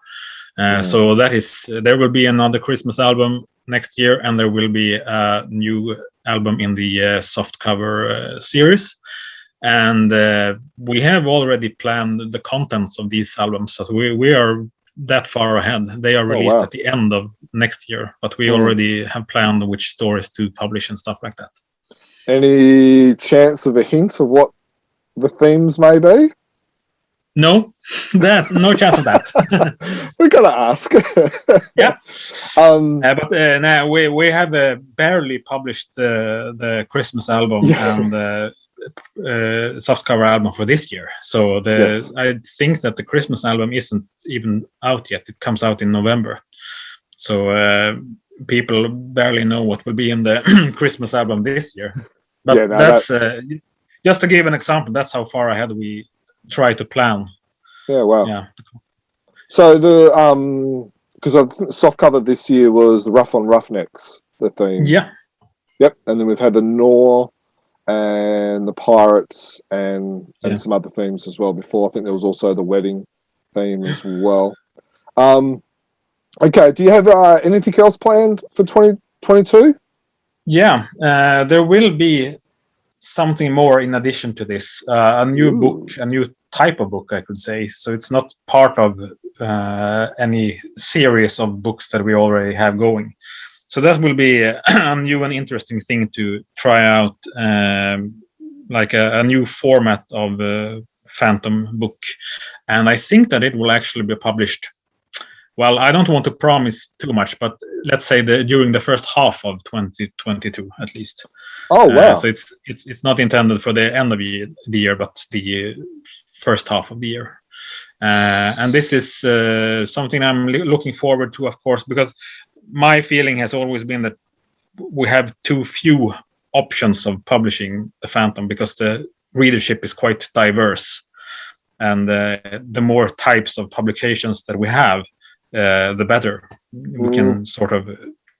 S5: So that is... there will be another Christmas album next year, and there will be a new album in the softcover series. And we have already planned the contents of these albums. So we are that far ahead. They are released at the end of next year, but we already have planned which stories to publish and stuff like that.
S1: Any chance of a hint of what the themes may be?
S5: No, no chance of that.
S1: We're gonna ask.
S5: Yeah, but now we have barely published the Christmas album and softcover album for this year. So I think that the Christmas album isn't even out yet. It comes out in November. So people barely know what will be in the Christmas album this year. But that's just to give an example. That's how far ahead we try to plan.
S1: Yeah, wow.
S5: Yeah.
S1: So the because softcover this year was the Rough on Roughnecks, the theme.
S5: Yeah.
S1: Yep, and then we've had the Nor and the Pirates and some other themes as well before. I think there was also the wedding theme as well. Okay, do you have anything else planned for 2022?
S5: Yeah, there will be something more in addition to this. A new book, a new type of book, I could say. So it's not part of any series of books that we already have going. So that will be a new and interesting thing to try out, like a new format of Phantom book. And I think that it will actually be published. Well, I don't want to promise too much, but let's say during the first half of 2022, at least.
S1: Oh, wow.
S5: So it's not intended for the end of the year, but the first half of the year. And this is something I'm looking forward to, of course, because my feeling has always been that we have too few options of publishing the Phantom because the readership is quite diverse. And the more types of publications that we have, the better. We can sort of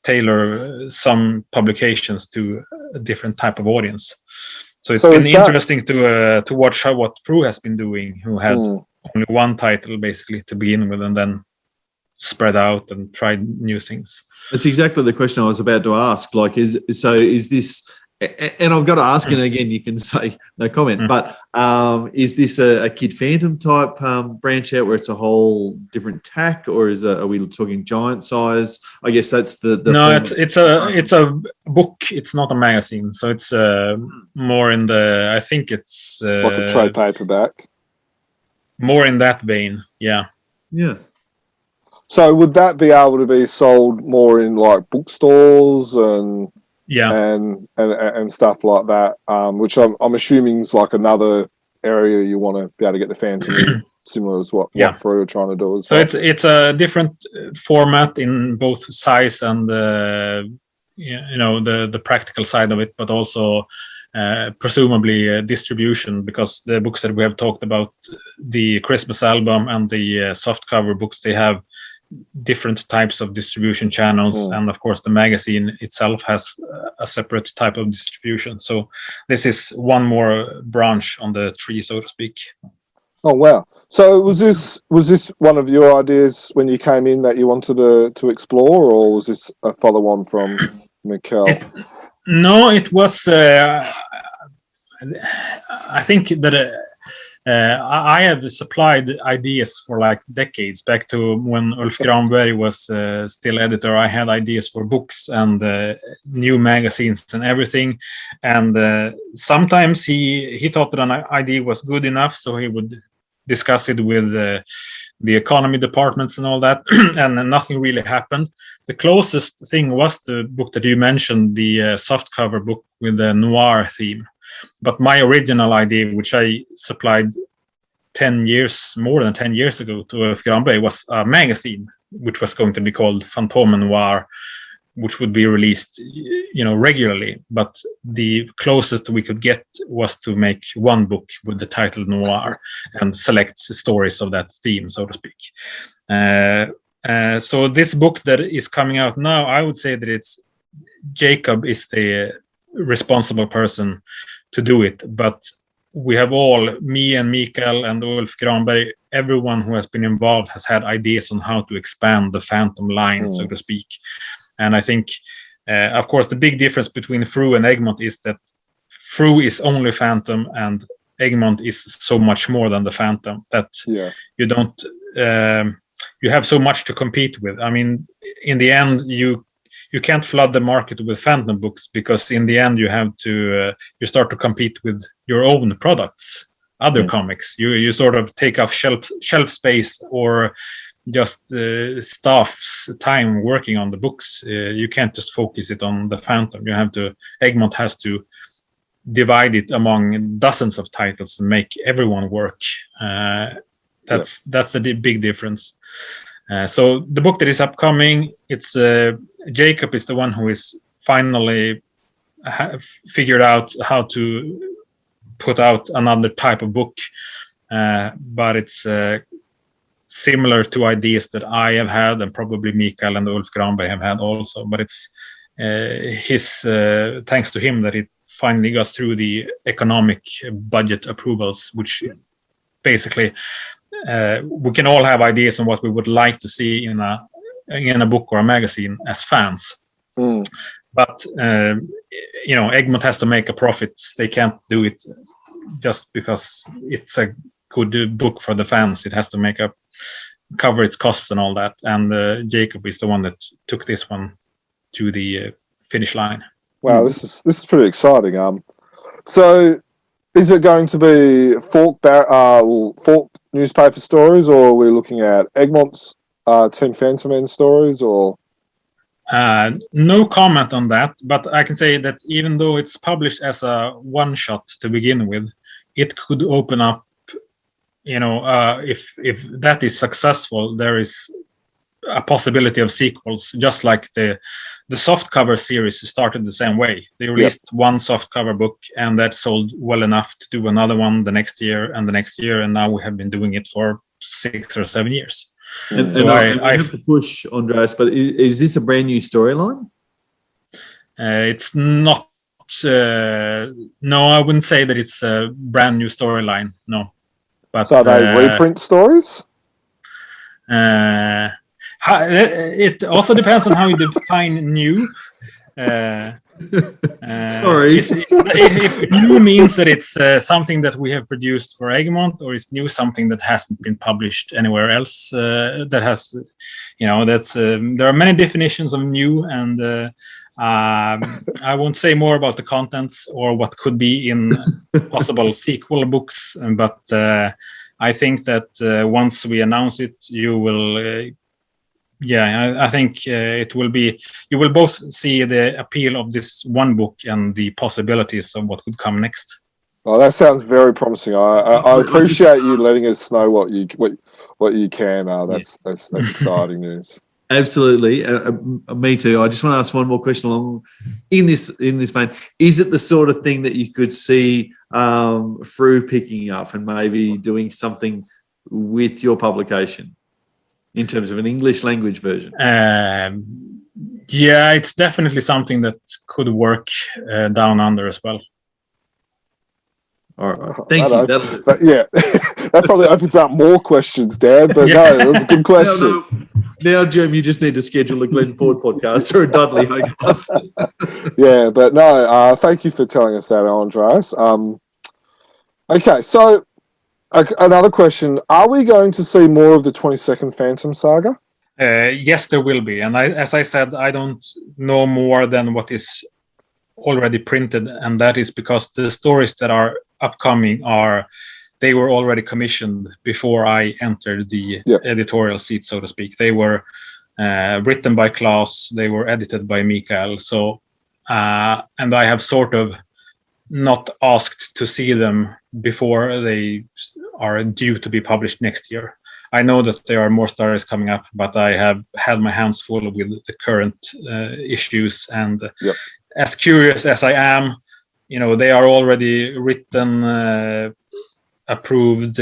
S5: tailor some publications to a different type of audience. So it's been interesting to watch what Fru has been doing, who had only one title basically to begin with, and then spread out and try new things.
S4: That's exactly the question I was about to ask. Like, is this And I've got to ask, and again, you can say no comment, but is this a Kid Phantom type branch out where it's a whole different tack, or are we talking giant size? I guess that's the
S5: no, it's a book. It's not a magazine, so it's more in the. I think it's
S1: like a trade paperback.
S5: More in that vein, yeah.
S4: Yeah.
S1: So would that be able to be sold more in like bookstores and stuff like that? Which I'm assuming is like another area you want to be able to get the Phantom in, similar as what Frew are trying to do as well.
S5: So it's a different format in both size and the practical side of it, but also presumably distribution, because the books that we have talked about, the Christmas album and the softcover books, they have different types of distribution channels, and of course the magazine itself has a separate type of distribution. So this is one more branch on the tree, so to speak.
S1: Oh wow! So was this one of your ideas when you came in that you wanted to explore, or was this a follow-on from Mikkel?
S5: No, it was. I think that I have supplied ideas for like decades, back to when Ulf Granberg was still editor. I had ideas for books and new magazines and everything. And sometimes he thought that an idea was good enough, so he would discuss it with the economy departments and all that, and nothing really happened. The closest thing was the book that you mentioned, the softcover book with the noir theme. But my original idea, which I supplied more than 10 years ago to Ulf Granberg, was a magazine, which was going to be called Fantomen Noir, which would be released, regularly. But the closest we could get was to make one book with the title Noir and select stories of that theme, so to speak. So this book that is coming out now, I would say that Jacob is the responsible person to do it, but we have all, me and Mikael and Ulf Granberg, everyone who has been involved has had ideas on how to expand the Phantom line, so to speak. And I think, of course, the big difference between Frew and Egmont is that Frew is only Phantom and Egmont is so much more than the Phantom, that you don't, you have so much to compete with. I mean, in the end, you can't flood the market with Phantom books, because in the end you have to you start to compete with your own products, other comics. You sort of take off shelf space, or just staff's time working on the books. You can't just focus it on the Phantom. Egmont has to divide it among dozens of titles and make everyone work. That's a big difference. So the book that is upcoming, it's Jacob is the one who is finally figured out how to put out another type of book, but it's similar to ideas that I have had, and probably Mikael and Ulf Granberg have had also. But it's his thanks to him that it finally got through the economic budget approvals, which basically we can all have ideas on what we would like to see in a book or a magazine as fans. But Egmont has to make a profit. They can't do it just because it's a good book for the fans. It has to cover its costs and all that. And Jacob is the one that took this one to the finish line.
S1: Wow, this is pretty exciting. So is it going to be Falk newspaper stories, or are we looking at Egmont's 10 Fantomen stories, or?
S5: No comment on that, but I can say that even though it's published as a one-shot to begin with, it could open up, if that is successful, there is a possibility of sequels, just like the softcover series started the same way. They released one softcover book, and that sold well enough to do another one the next year and the next year, and now we have been doing it for 6 or 7 years.
S4: And so I have to push, Andreas, but is this a brand new storyline?
S5: It's not. No, I wouldn't say that it's a brand new storyline. No, but
S1: so are they reprint stories?
S5: It also depends on how you define new.
S4: Sorry.
S5: If new means that it's something that we have produced for Egmont, or is new something that hasn't been published anywhere else, that has, that's there are many definitions of new, and I won't say more about the contents or what could be in possible sequel books, but I think that once we announce it, you will. I think it will be. You will both see the appeal of this one book and the possibilities of what could come next.
S1: Oh, that sounds very promising. I appreciate you letting us know what you can. That's exciting news.
S4: Absolutely, me too. I just want to ask one more question along in this vein. Is it the sort of thing that you could see through picking up and maybe doing something with your publication in terms of an English language version?
S5: It's definitely something that could work down under as well.
S4: All right, thank you.
S1: That probably opens up more questions, Dan. But no, that was a good question.
S4: Now, Jim, you just need to schedule a Glenn Ford podcast or a Dudley Hogarth.
S1: Yeah, but no, thank you for telling us that, Andreas. Okay, so another question: are we going to see more of the 22nd Phantom Saga?
S5: Yes, there will be, and as I said, I don't know more than what is already printed, and that is because the stories that are upcoming they were already commissioned before I entered the editorial seat, so to speak. They were written by Claes, they were edited by Mikael, so and I have sort of not asked to see them before they are due to be published next year. I know that there are more stories coming up, but I have had my hands full with the current issues, and as curious as I am, they are already written, approved,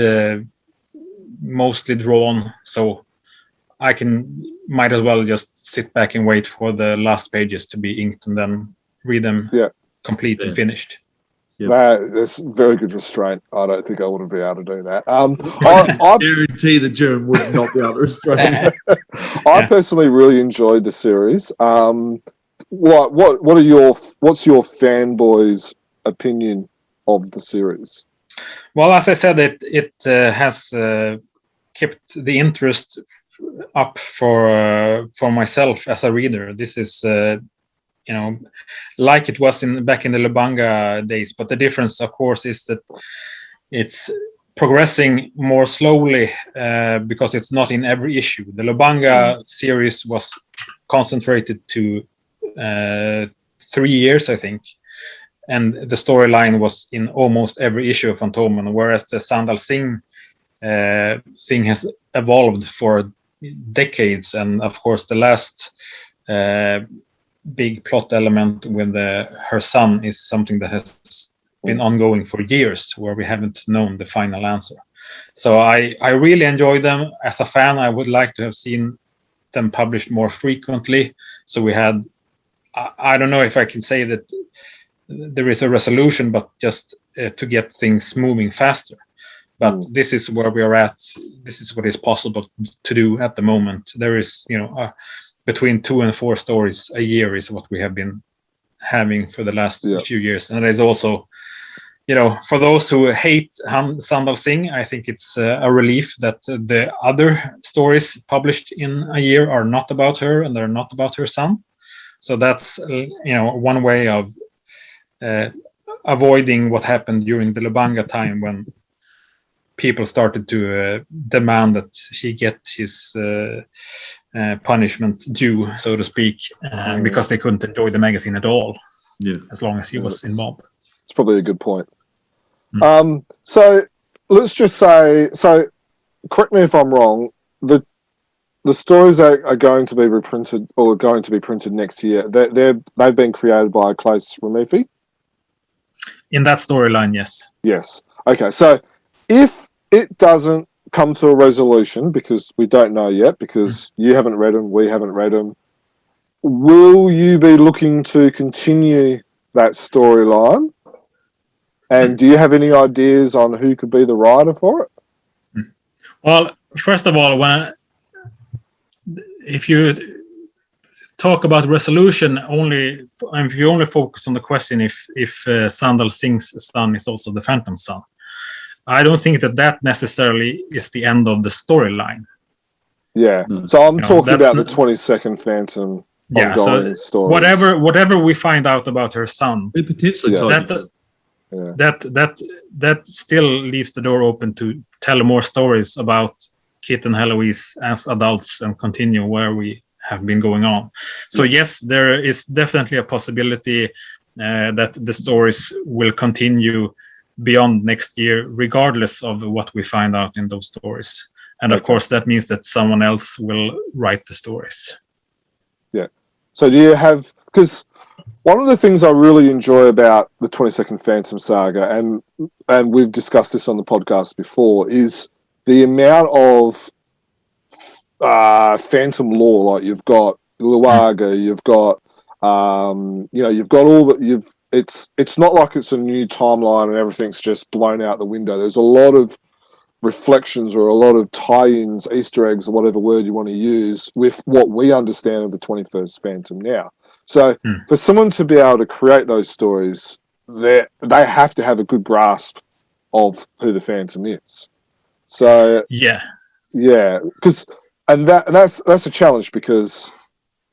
S5: mostly drawn, so I might as well just sit back and wait for the last pages to be inked and then read them complete and finished.
S1: That's very good restraint. I don't think I would be able to do that. I
S4: guarantee the German would not be able to restrain.
S1: I personally really enjoyed the series. What's your fanboys' opinion of the series?
S5: Well, as I said, it has kept the interest up for myself as a reader. This is like it was back in the Lubanga days, but the difference, of course, is that it's progressing more slowly because it's not in every issue. The Lubanga series was concentrated to 3 years, I think, and the storyline was in almost every issue of Fantomen, whereas the Sandal Singh thing has evolved for decades. And of course, the last big plot element with her son is something that has been ongoing for years, where we haven't known the final answer. So I really enjoy them. As a fan, I would like to have seen them published more frequently. So we had, I don't know if I can say that there is a resolution, but just to get things moving faster. But this is where we are at. This is what is possible to do at the moment. There is, between 2 and 4 stories a year is what we have been having for the last few years. And there's also, for those who hate Sandal Singh, I think it's a relief that the other stories published in a year are not about her and they're not about her son. So that's, one way of avoiding what happened during the Lubanga time, when people started to demand that he get his punishment due, so to speak, because they couldn't enjoy the magazine at all, as long as he was involved.
S1: It's probably a good point. So let's just say, correct me if I'm wrong, the stories are going to be reprinted or going to be printed next year. They've been created by Claes Reimerthi.
S5: In that storyline, yes.
S1: Yes. Okay. So if it doesn't come to a resolution, because we don't know yet, because you haven't read them, we haven't read them, will you be looking to continue that storyline? And do you have any ideas on who could be the writer for it? Well,
S5: first of all, if you talk about resolution only, if you only focus on the question if Sandal Singh's son is also the Phantom's son, I don't think that necessarily is the end of the storyline.
S1: Yeah.
S4: No.
S1: So I'm talking
S5: that's
S1: about the 22nd Phantom
S5: Yeah,
S1: ongoing
S5: so
S1: stories.
S5: whatever we find out about her son,
S4: It potentially
S1: Yeah.
S4: ties
S5: that
S1: Yeah.
S5: that still leaves the door open to tell more stories about Kit and Heloise as adults and continue where we have been going on. So yes, there is definitely a possibility that the stories will continue beyond next year, regardless of what we find out in those stories. And of course, that means that someone else will write the stories.
S1: So do you have, because one of the things I really enjoy about the 22nd Phantom Saga, and we've discussed this on the podcast before, is the amount of Phantom lore. Like you've got Luaga, you've got you've got all that. It's not like it's a new timeline and everything's just blown out the window. There's a lot of reflections or a lot of tie-ins, Easter eggs, or whatever word you want to use, with what we understand of the 21st Phantom now. So for someone to be able to create those stories, they have to have a good grasp of who the Phantom is. So
S5: Yeah,
S1: because that's a challenge, because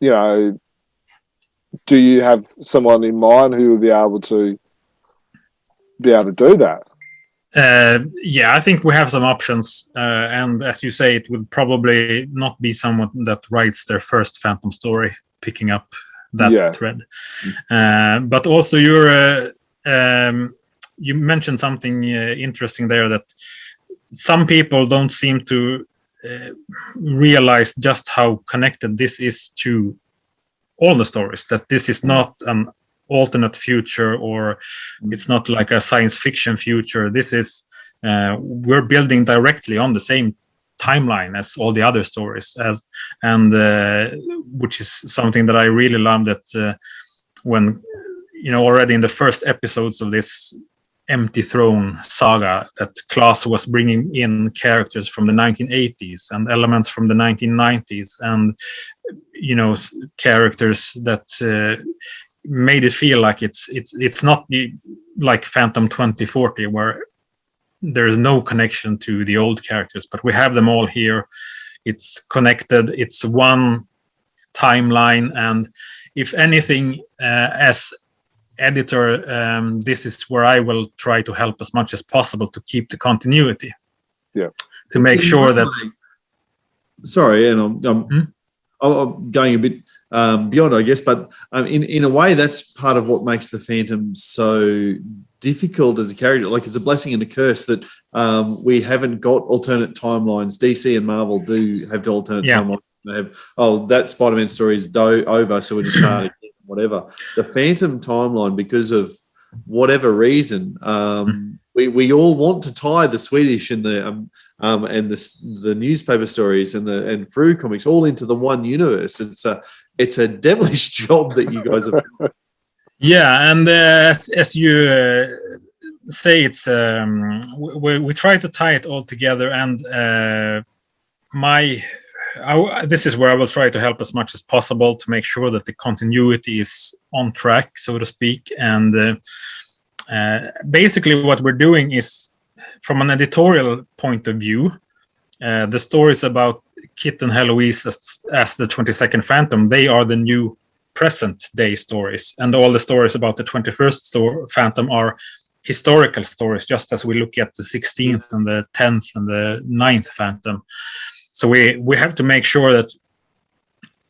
S1: do you have someone in mind who will be able to do that?
S5: I think we have some options, and as you say, it will probably not be someone that writes their first Phantom story, picking up that thread. But also, you mentioned something interesting there, that some people don't seem to realize just how connected this is to all the stories. That this is not an alternate future, or it's not like a science fiction future. This is we're building directly on the same timeline as all the other stories, and which is something that I really love, that when already in the first episodes of this Empty Throne saga, that Claes was bringing in characters from the 1980s and elements from the 1990s, and characters that made it feel like it's not like Phantom 2040, where there is no connection to the old characters, but we have them all here. It's connected. It's one timeline, and if anything, as editor, this is where I will try to help as much as possible to keep the continuity.
S1: Yeah.
S5: To make sure that.
S4: Sorry, and I'm going a bit beyond, I guess, but in a way, that's part of what makes the Phantom so difficult as a character. Like, it's a blessing and a curse that we haven't got alternate timelines. DC and Marvel do have the alternate timelines. They have, that Spider-Man story is over, so we're just starting whatever. The Phantom timeline, because of whatever reason, we all want to tie the Swedish and the newspaper stories and Fru comics all into the one universe. It's a devilish job that you guys have done.
S5: Yeah, and as you say, it's we try to tie it all together, and this is where I will try to help as much as possible to make sure that the continuity is on track, so to speak. And basically what we're doing is, from an editorial point of view, the stories about Kit and Heloise as the 22nd Phantom, they are the new present day stories, and all the stories about the 21st Phantom are historical stories, just as we look at the 16th and the 10th and the 9th Phantom. So we have to make sure that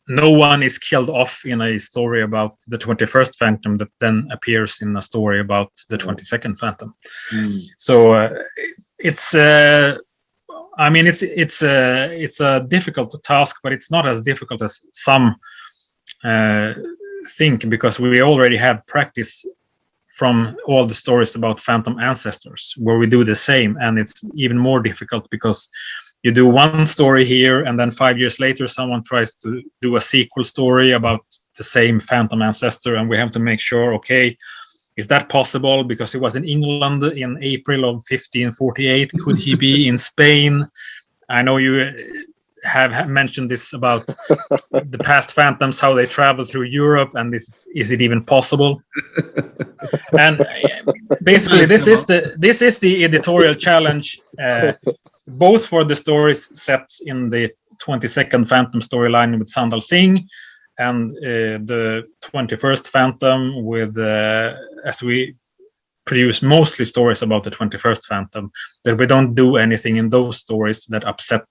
S5: no one is killed off in a story about the 21st Phantom that then appears in a story about the 22nd Phantom. So it's a difficult task, but it's not as difficult as some think, because we already have practice from all the stories about Phantom ancestors, where we do the same, and it's even more difficult because you do one story here, and then 5 years later, someone tries to do a sequel story about the same Phantom ancestor, and we have to make sure, okay, is that possible? Because he was in England in April of 1548. Could he be in Spain? I know you have mentioned this about the past phantoms, how they travel through Europe, and is it even possible? And basically, this is the editorial challenge, both for the stories set in the 22nd Phantom storyline with Sandal Singh, and the 21st Phantom with, as we produce mostly stories about the 21st Phantom, that we don't do anything in those stories that upset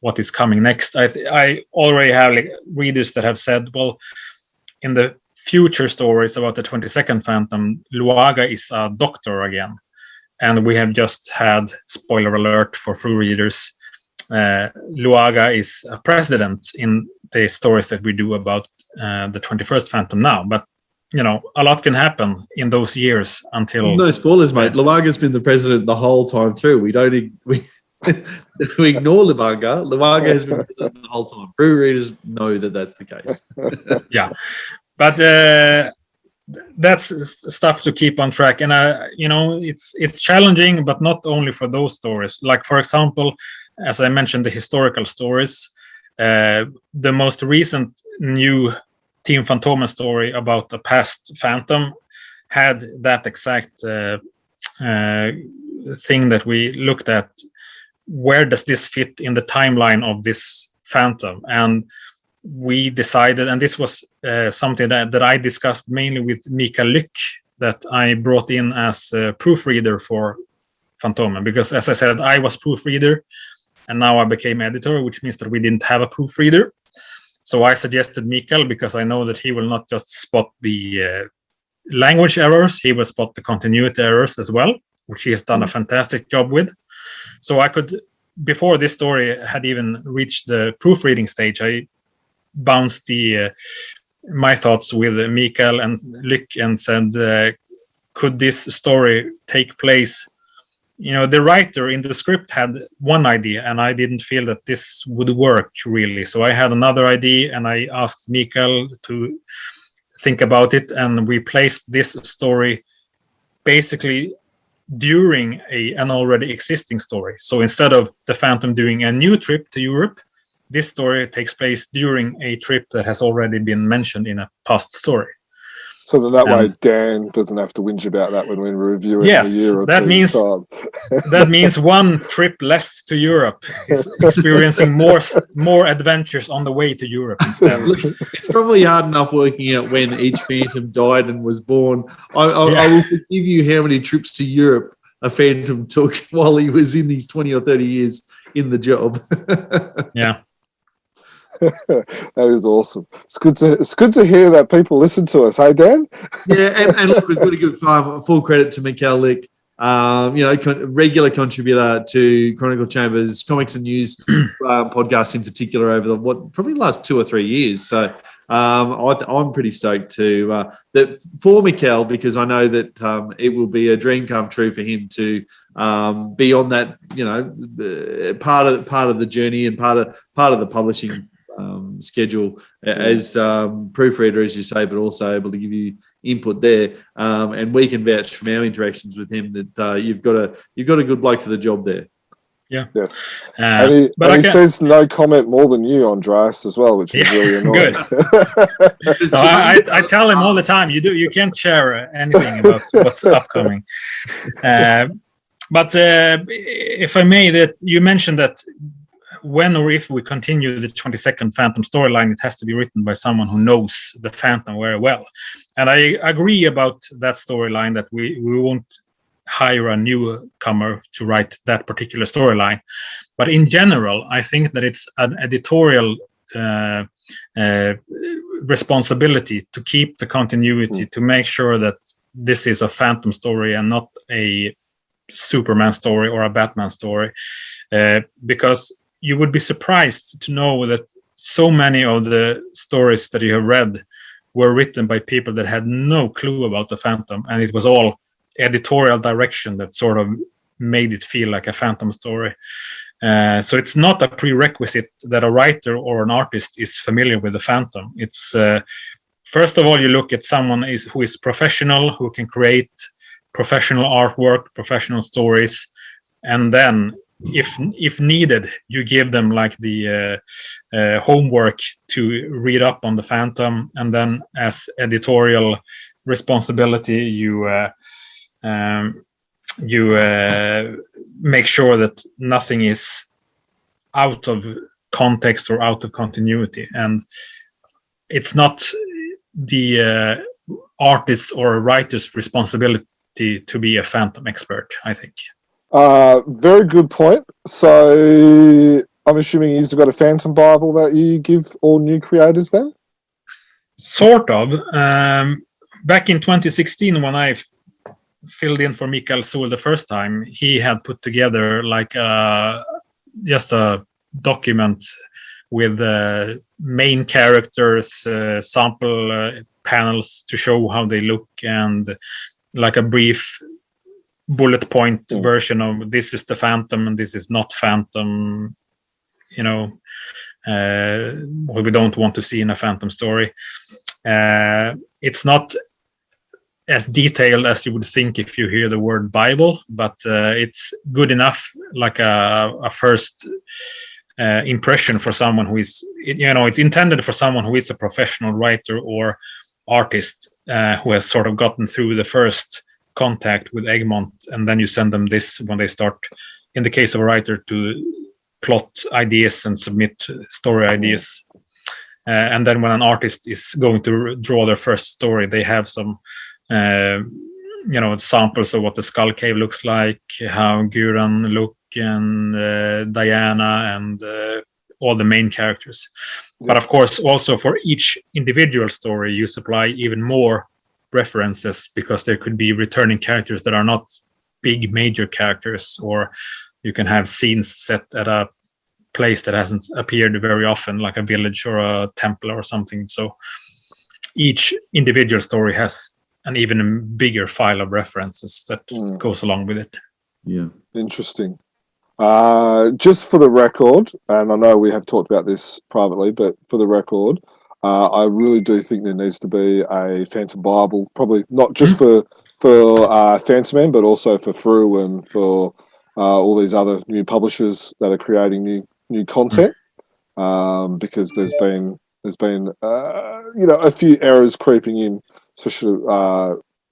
S5: what is coming next. I already have readers that have said, well, in the future stories about the 22nd Phantom, Luaga is a doctor again. And we have just had, spoiler alert for true readers, Luaga is a president in the stories that we do about the 21st Phantom now. But, a lot can happen in those years until...
S4: No spoilers, mate. Luaga's been the president the whole time through. We ignore Luaga. Luaga has been president the whole time. True readers know that that's the case.
S5: Yeah. But that's stuff to keep on track. And, it's challenging, but not only for those stories. Like, for example, as I mentioned, the historical stories, the most recent new Team Fantomen story about the past Phantom had that exact thing that we looked at. Where does this fit in the timeline of this Phantom? And we decided, and this was something that I discussed mainly with Mikael Lyck, that I brought in as a proofreader for Fantomen, because as I said, I was proofreader, and now I became editor, which means that we didn't have a proofreader. So I suggested Mikael, because I know that he will not just spot the language errors, he will spot the continuity errors as well, which he has done a fantastic job with. So I could, before this story had even reached the proofreading stage, I bounced my thoughts with Mikael and Lyck and said, could this story take place? The writer in the script had one idea, and I didn't feel that this would work really. So I had another idea, and I asked Mikael to think about it, and we placed this story basically during an already existing story. So instead of the Phantom doing a new trip to Europe, this story takes place during a trip that has already been mentioned in a past story.
S1: So that way Dan doesn't have to whinge about that when we review it in a year or
S5: that
S1: two.
S5: Means, that means one trip less to Europe is experiencing more adventures on the way to Europe instead.
S4: It's probably hard enough working out when each Phantom died and was born. I will forgive you how many trips to Europe a Phantom took while he was in these 20 or 30 years in the job.
S5: Yeah.
S1: That is awesome. It's good to hear that people listen to us. Hey, Dan?
S4: Yeah, and look, we've got a good fun. Full credit to Mikael Lyck, regular contributor to Chronicle Chambers Comics and News podcasts in particular over probably the last 2 or 3 years. So I'm pretty stoked that for Mikael, because I know that it will be a dream come true for him to be on that, part of the journey and part of the publishing schedule as proofreader, as you say, but also able to give you input there. And we can vouch from our interactions with him that you've got a good bloke for the job there.
S5: Yeah.
S1: Yes. And he says no comment more than you, Andreas, as well, which is really annoying.
S5: Good. So I tell him all the time, you can't share anything about what's upcoming. But if I may, that you mentioned that when or if we continue the 22nd Phantom storyline, it has to be written by someone who knows the Phantom very well. And I agree about that storyline, that we won't hire a newcomer to write that particular storyline. But in general, I think that it's an editorial responsibility to keep the continuity, to make sure that this is a Phantom story and not a Superman story or a Batman story, because you would be surprised to know that so many of the stories that you have read were written by people that had no clue about the Phantom, and it was all editorial direction that sort of made it feel like a Phantom story. So it's not a prerequisite that a writer or an artist is familiar with the Phantom. It's first of all, you look at someone who is professional, who can create professional artwork, professional stories, and then if needed, you give them like the homework to read up on the Phantom, and then as editorial responsibility, you make sure that nothing is out of context or out of continuity, and it's not the artist or writer's responsibility to be a Phantom expert, I think.
S1: Very good point. So I'm assuming you've got a Phantom Bible that you give all new creators then?
S5: Sort of. Back in 2016, when I filled in for Mikael Sol the first time, he had put together like just a document with main characters, sample panels to show how they look, and like a brief bullet point version of this is the Phantom and this is not Phantom, what we don't want to see in a Phantom story. It's not as detailed as you would think if you hear the word Bible, but it's good enough, like a first impression for someone who is, it's intended for someone who is a professional writer or artist who has sort of gotten through the first contact with Egmont, and then you send them this when they start, in the case of a writer, to plot ideas and submit story ideas. And then when an artist is going to draw their first story, they have some samples of what the Skull Cave looks like, how Guran look, and Diana, and all the main characters. But of course, also for each individual story, you supply even more references, because there could be returning characters that are not big major characters, or you can have scenes set at a place that hasn't appeared very often, like a village or a temple or something. So each individual story has an even bigger file of references that goes along with it.
S4: Yeah.
S1: Interesting. Just for the record, and I know we have talked about this privately, but for the record, I really do think there needs to be a Phantom Bible, probably not just for Fantomen, but also for Fru and for all these other new publishers that are creating new content, because there's been a few errors creeping in, especially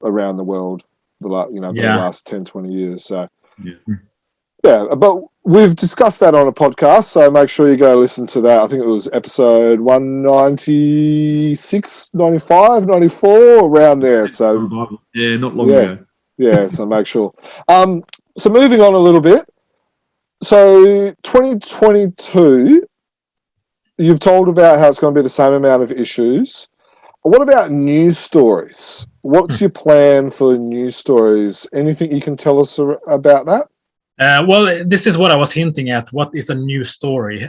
S1: around the world, the last 10, 20 years. So yeah, but we've discussed that on a podcast, so make sure you go listen to that. I think it was episode 196, 95, 94, around there. So
S4: yeah, not long ago.
S1: Yeah, so make sure. So moving on a little bit. So 2022, you've told about how it's going to be the same amount of issues. What about news stories? What's your plan for news stories? Anything you can tell us about that?
S5: Well, this is what I was hinting at. What is a new story?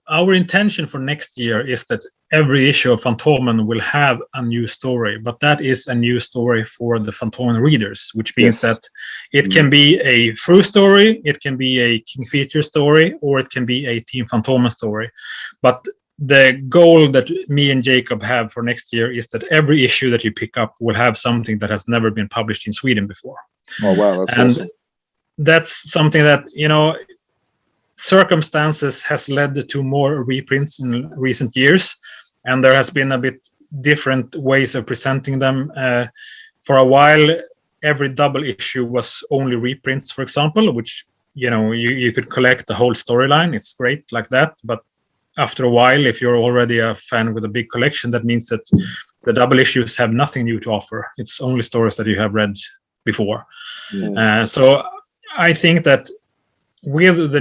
S5: Our intention for next year is that every issue of Fantomen will have a new story, but that is a new story for the Fantomen readers, which means that it can be a Fru story, it can be a King Feature story, or it can be a Team Fantomen story. But the goal that me and Jacob have for next year is that every issue that you pick up will have something that has never been published in Sweden before.
S1: Oh, wow, that's awesome.
S5: That's something that, circumstances has led to more reprints in recent years, and there has been a bit different ways of presenting them. For a while, every double issue was only reprints, for example, which, you could collect the whole storyline. It's great like that. But after a while, if you're already a fan with a big collection, that means that the double issues have nothing new to offer. It's only stories that you have read before. So I think that with the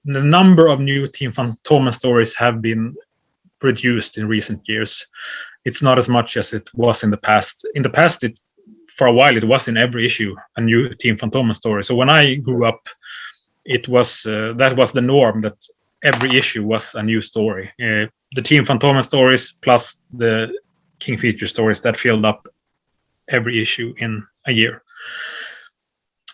S5: number of new Team Fantomen stories have been produced in recent years. It's not as much as it was in the past. In the past, for a while, it was in every issue a new Team Fantomen story. So when I grew up, it was that was the norm, that every issue was a new story. The Team Fantomen stories plus the King Feature stories that filled up every issue in a year.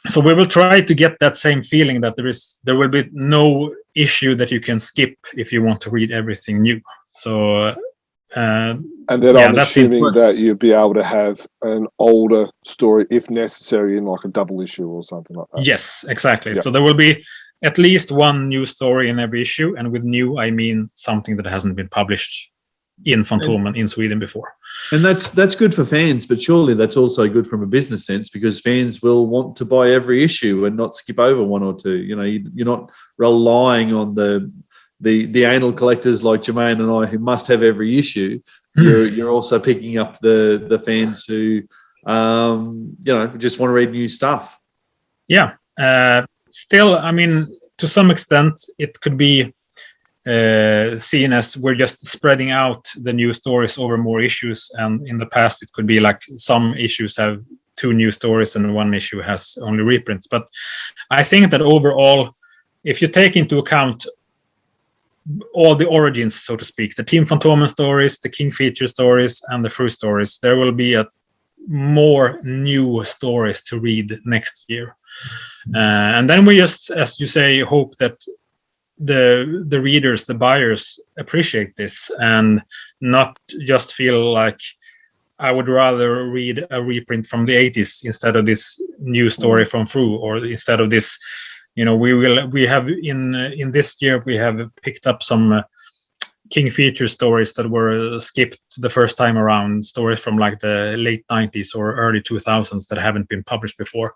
S5: So we will try to get that same feeling that there will be no issue that you can skip if you want to read everything new. So
S1: And then I'm
S5: that's
S1: assuming that you'd be able to have an older story, if necessary, in like a double issue or something like that.
S5: Yes, exactly.
S1: Yep.
S5: So there will be at least one new story in every issue, and with new, I mean something that hasn't been published in Fantomen in Sweden before.
S4: And that's good for fans, but surely that's also good from a business sense, because fans will want to buy every issue and not skip over one or two. You know, you're not relying on the anal collectors like Jermaine and I who must have every issue. You're also picking up the fans who just want to read new stuff.
S5: Yeah. Still, I mean, to some extent, it could be seen as we're just spreading out the new stories over more issues. And in the past, it could be like some issues have 2 new stories and one issue has only reprints. But I think that overall, if you take into account all the origins, so to speak, the Team Fantomen stories, the King Feature stories, and the Fruit stories, there will be more new stories to read next year. And then we just, as you say, hope that the readers, the buyers appreciate this and not just feel like I would rather read a reprint from the 80s instead of this new story from Fru, or instead of this. You know, we have in this year we have picked up some King Feature stories that were skipped the first time around, stories from like the late 90s or early 2000s that haven't been published before.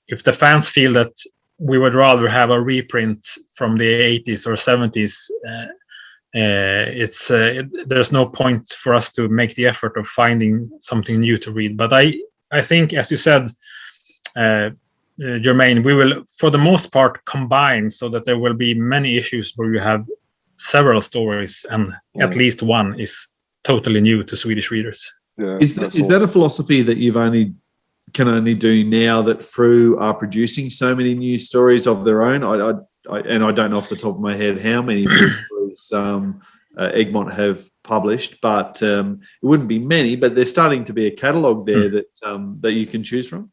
S5: If the fans feel that we would rather have a reprint from the 80s or 70s, there's no point for us to make the effort of finding something new to read. But I think, as you said, Jermaine, we will, for the most part, combine so that there will be many issues where you have several stories and at least one is totally new to Swedish readers.
S1: Yeah,
S4: is that a philosophy that you've can only do now that Fru are producing so many new stories of their own? I don't know off the top of my head how many stories Egmont have published, but it wouldn't be many. But there's starting to be a catalogue there that you can choose from.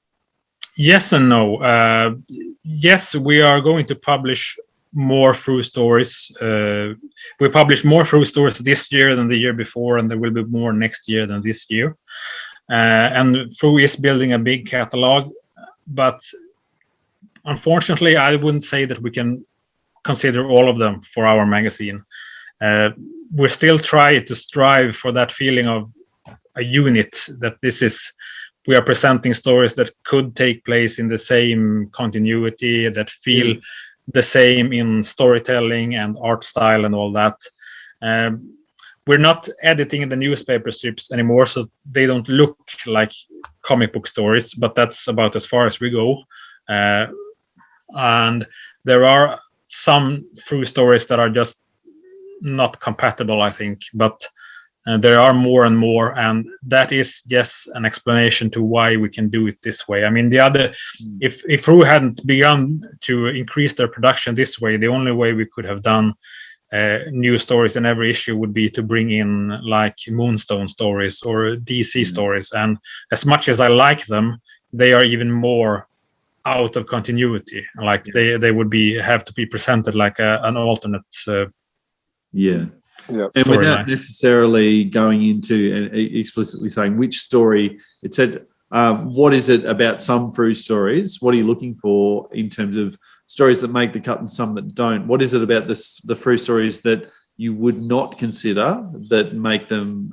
S5: Yes and no. Yes, we are going to publish more Fru stories. We published more Fru stories this year than the year before, and there will be more next year than this year. And Fru is building a big catalog, but unfortunately, I wouldn't say that we can consider all of them for our magazine. We still try to strive for that feeling of a unit, that we are presenting stories that could take place in the same continuity, that feel the same in storytelling and art style and all that. We're not editing the newspaper strips anymore, so they don't look like comic book stories, but that's about as far as we go. And there are some Fru stories that are just not compatible, I think, but there are more and more, and that is just an explanation to why we can do it this way. I mean, if Fru hadn't begun to increase their production this way, the only way we could have done new stories in every issue would be to bring in like Moonstone stories or DC stories. And as much as I like them, they are even more out of continuity. Like they would have to be presented like an alternate.
S4: And without necessarily going into and explicitly saying which story, it said, what is it about some Fru stories? What are you looking for in terms of stories that make the cut and some that don't? What is it about the Fru stories that you would not consider that make them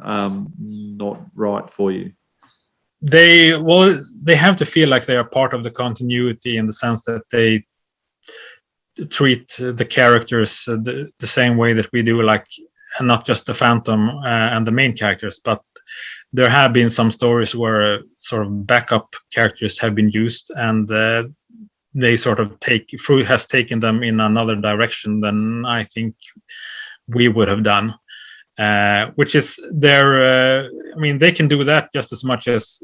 S4: not right for you?
S5: They have to feel like they are part of the continuity in the sense that they treat the characters the same way that we do, like, and not just the Phantom and the main characters, but there have been some stories where sort of backup characters have been used, and they sort of Fru has taken them in another direction than I think we would have done, which is their. I mean, they can do that just as much as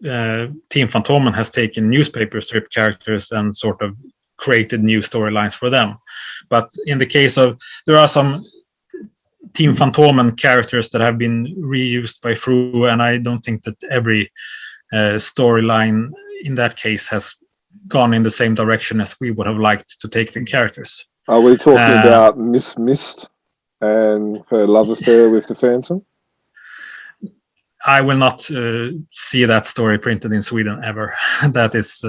S5: Team Fantomen has taken newspaper strip characters and sort of created new storylines for them. But in the case of, there are some Team Fantomen characters that have been reused by Fru, and I don't think that every storyline in that case has gone in the same direction as we would have liked to take the characters.
S1: Are we talking about Miss Mist and her love affair with the Phantom?
S5: I will not see that story printed in Sweden ever. That is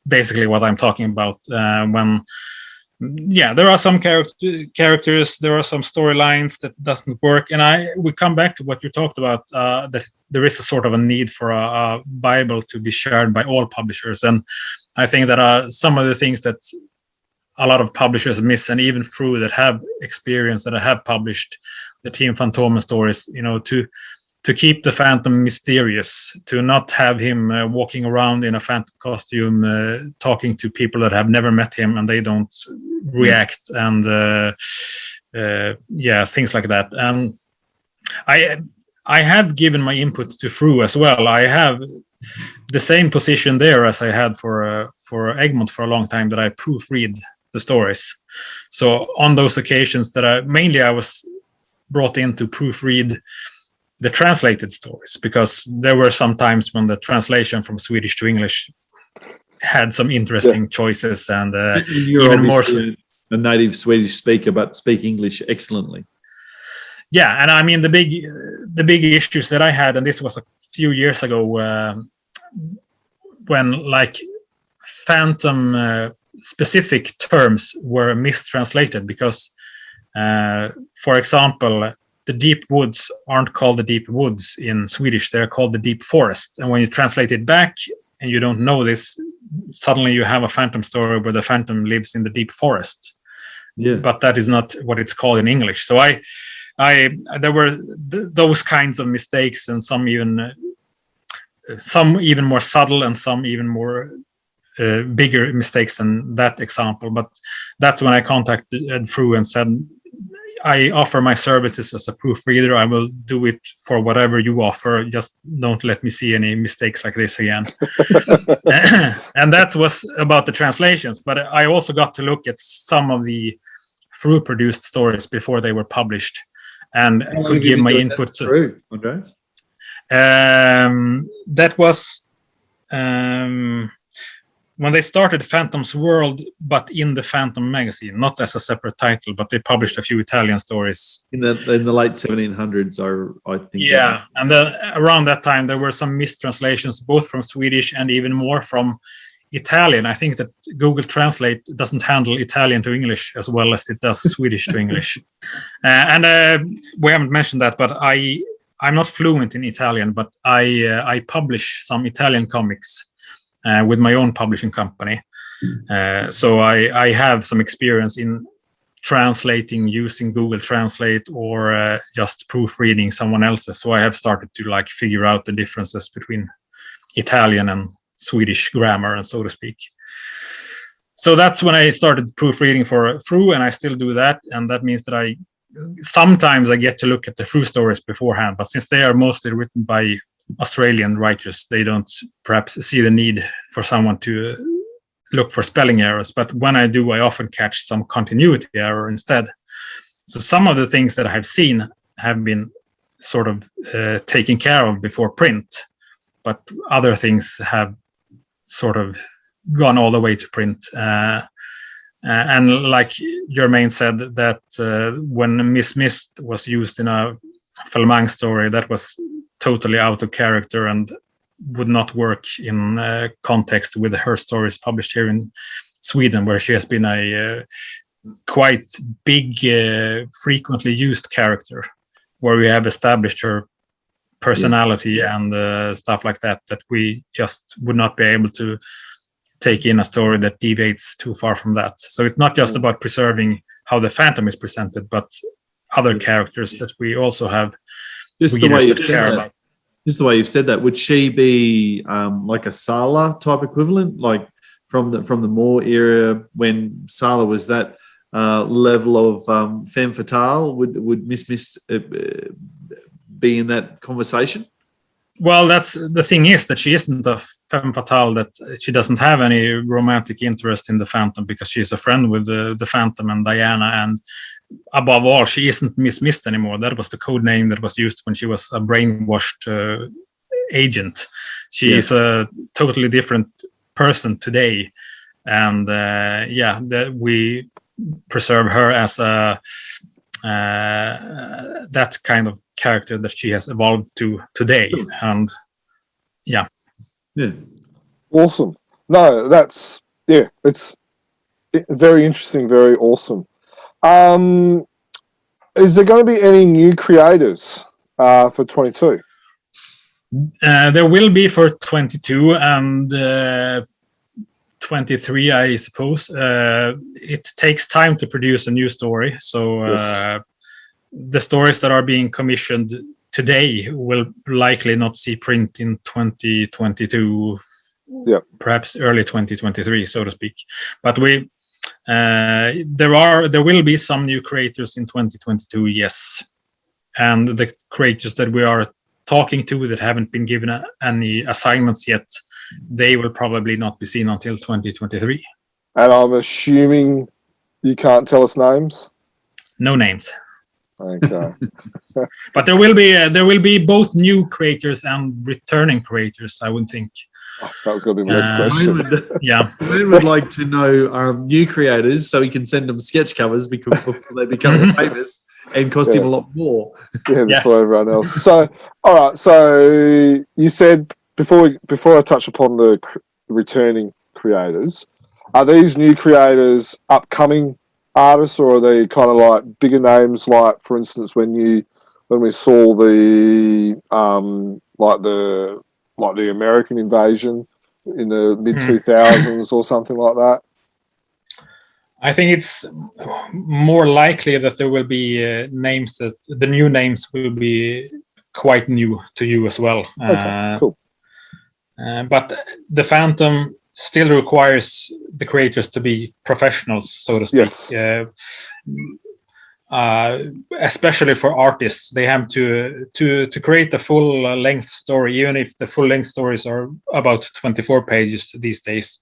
S5: basically what I'm talking about. There are some characters, there are some storylines that doesn't work, and we come back to what you talked about, that there is a sort of a need for a Bible to be shared by all publishers, and I think that some of the things that a lot of publishers miss, and even through that have experience, that have published the Team Fantomen stories, to keep the Phantom mysterious, to not have him walking around in a Phantom costume, talking to people that have never met him and they don't react, and things like that. And I have given my input to Fru as well. I have the same position there as I had for Egmont for a long time, that I proofread the stories. So on those occasions that I was brought in to proofread the translated stories, because there were some times when the translation from Swedish to English had some interesting choices, and
S4: you're
S5: even more so,
S4: a native Swedish speaker, but speak English excellently.
S5: Yeah, and I mean the big issues that I had, and this was a few years ago, when like Phantom specific terms were mistranslated, because, for example, the deep woods aren't called the deep woods in Swedish; they're called the deep forest. And when you translate it back, and you don't know this, suddenly you have a Phantom story where the Phantom lives in the deep forest.
S4: Yeah,
S5: but that is not what it's called in English. So there were those kinds of mistakes, and some even more subtle, and some even more bigger mistakes than that example. But that's when I contacted Fru and said, I offer my services as a proofreader. I will do it for whatever you offer. Just don't let me see any mistakes like this again. And that was about the translations. But I also got to look at some of the Fru produced stories before they were published, and could give my input to
S4: Andreas?
S5: That was when they started Phantom's World, but in the Phantom magazine, not as a separate title, but they published a few Italian stories
S4: in the late 1700s, I think.
S5: Yeah, and then around that time there were some mistranslations, both from Swedish and even more from Italian. I think that Google Translate doesn't handle Italian to English as well as it does Swedish to English. And we haven't mentioned that, but I'm not fluent in Italian, but I publish some Italian comics with my own publishing company. So I have some experience in translating using Google Translate, or just proofreading someone else's. So I have started to figure out the differences between Italian and Swedish grammar, and so to speak. So that's when I started proofreading for Fru, and I still do that. And that means that sometimes I get to look at the Fru stories beforehand, but since they are mostly written by Australian writers, they don't perhaps see the need for someone to look for spelling errors. But when I do, I often catch some continuity error instead. So some of the things that I have seen have been sort of taken care of before print, but other things have sort of gone all the way to print. And like Jermaine said, that when Miss Mist was used in a Felmang story, that was totally out of character and would not work in context with her stories published here in Sweden, where she has been a quite big, frequently used character, where we have established her personality and stuff like that we just would not be able to take in a story that deviates too far from that. So it's not just about preserving how the Phantom is presented, but other characters that we also have.
S4: Just the way you've said that, would she be like a Sala type equivalent, like from the Moore era when Sala was that level of femme fatale? Would Miss Mist be in that conversation?
S5: Well, that's the thing, is that she isn't a femme fatale, that she doesn't have any romantic interest in the Phantom because she's a friend with the Phantom and Diana, and above all, she isn't Miss Mist anymore. That was the code name that was used when she was a brainwashed agent. She is a totally different person today, and we preserve her as a that kind of character that she has evolved to today. And
S4: Yeah.
S1: Awesome. No, it's very interesting, very awesome. Is there going to be any new creators for 22?
S5: There will be for 22 and 23, I suppose. It takes time to produce a new story. So the stories that are being commissioned today will likely not see print in 2022, perhaps early 2023, so to speak. But there will be some new creators in 2022, yes. And the creators that we are talking to that haven't been given any assignments yet, they will probably not be seen until 2023.
S1: And I'm assuming you can't tell us names?
S5: No names.
S1: Okay.
S5: But there will be both new creators and returning creators, I would think.
S1: That was going to be my next question.
S4: We would like to know new creators so we can send them sketch covers before they become famous and cost him a lot more.
S1: Before everyone else. So, all right. So you said before I touch upon the returning creators, are these new creators upcoming artists, or are they kind of like bigger names? Like, for instance, when we saw the the American invasion in the mid 2000s or something like that.
S5: I think it's more likely that there will be names that the new names will be quite new to you as well.
S1: Okay, cool.
S5: But the Phantom still requires the creators to be professionals, so to speak.
S1: Yes.
S5: Especially for artists, they have to create a full length story, even if the full length stories are about 24 pages these days.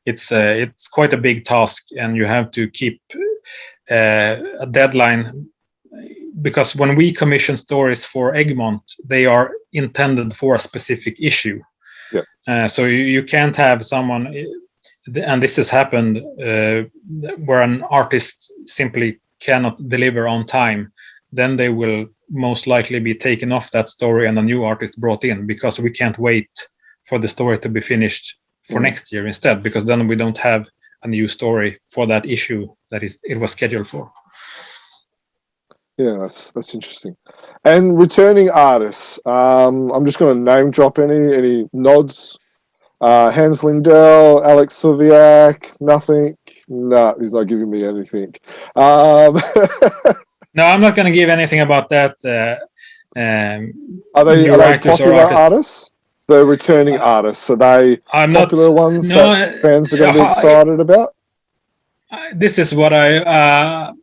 S5: It's quite a big task, and you have to keep a deadline, because when we commission stories for Egmont, they are intended for a specific issue. So you can't have someone, and this has happened, where an artist simply cannot deliver on time. Then they will most likely be taken off that story and a new artist brought in, because we can't wait for the story to be finished for next year instead, because then we don't have a new story for that issue that it was scheduled for.
S1: Yeah, that's interesting. And returning artists, I'm just going to name drop any nods. Hans Lindell, Alex Soviak, nothing. No, he's not giving me anything.
S5: No, I'm not going to give anything about that.
S1: Are they popular artists? The returning artists, are they popular ones that fans are going to be excited about?
S5: This is what the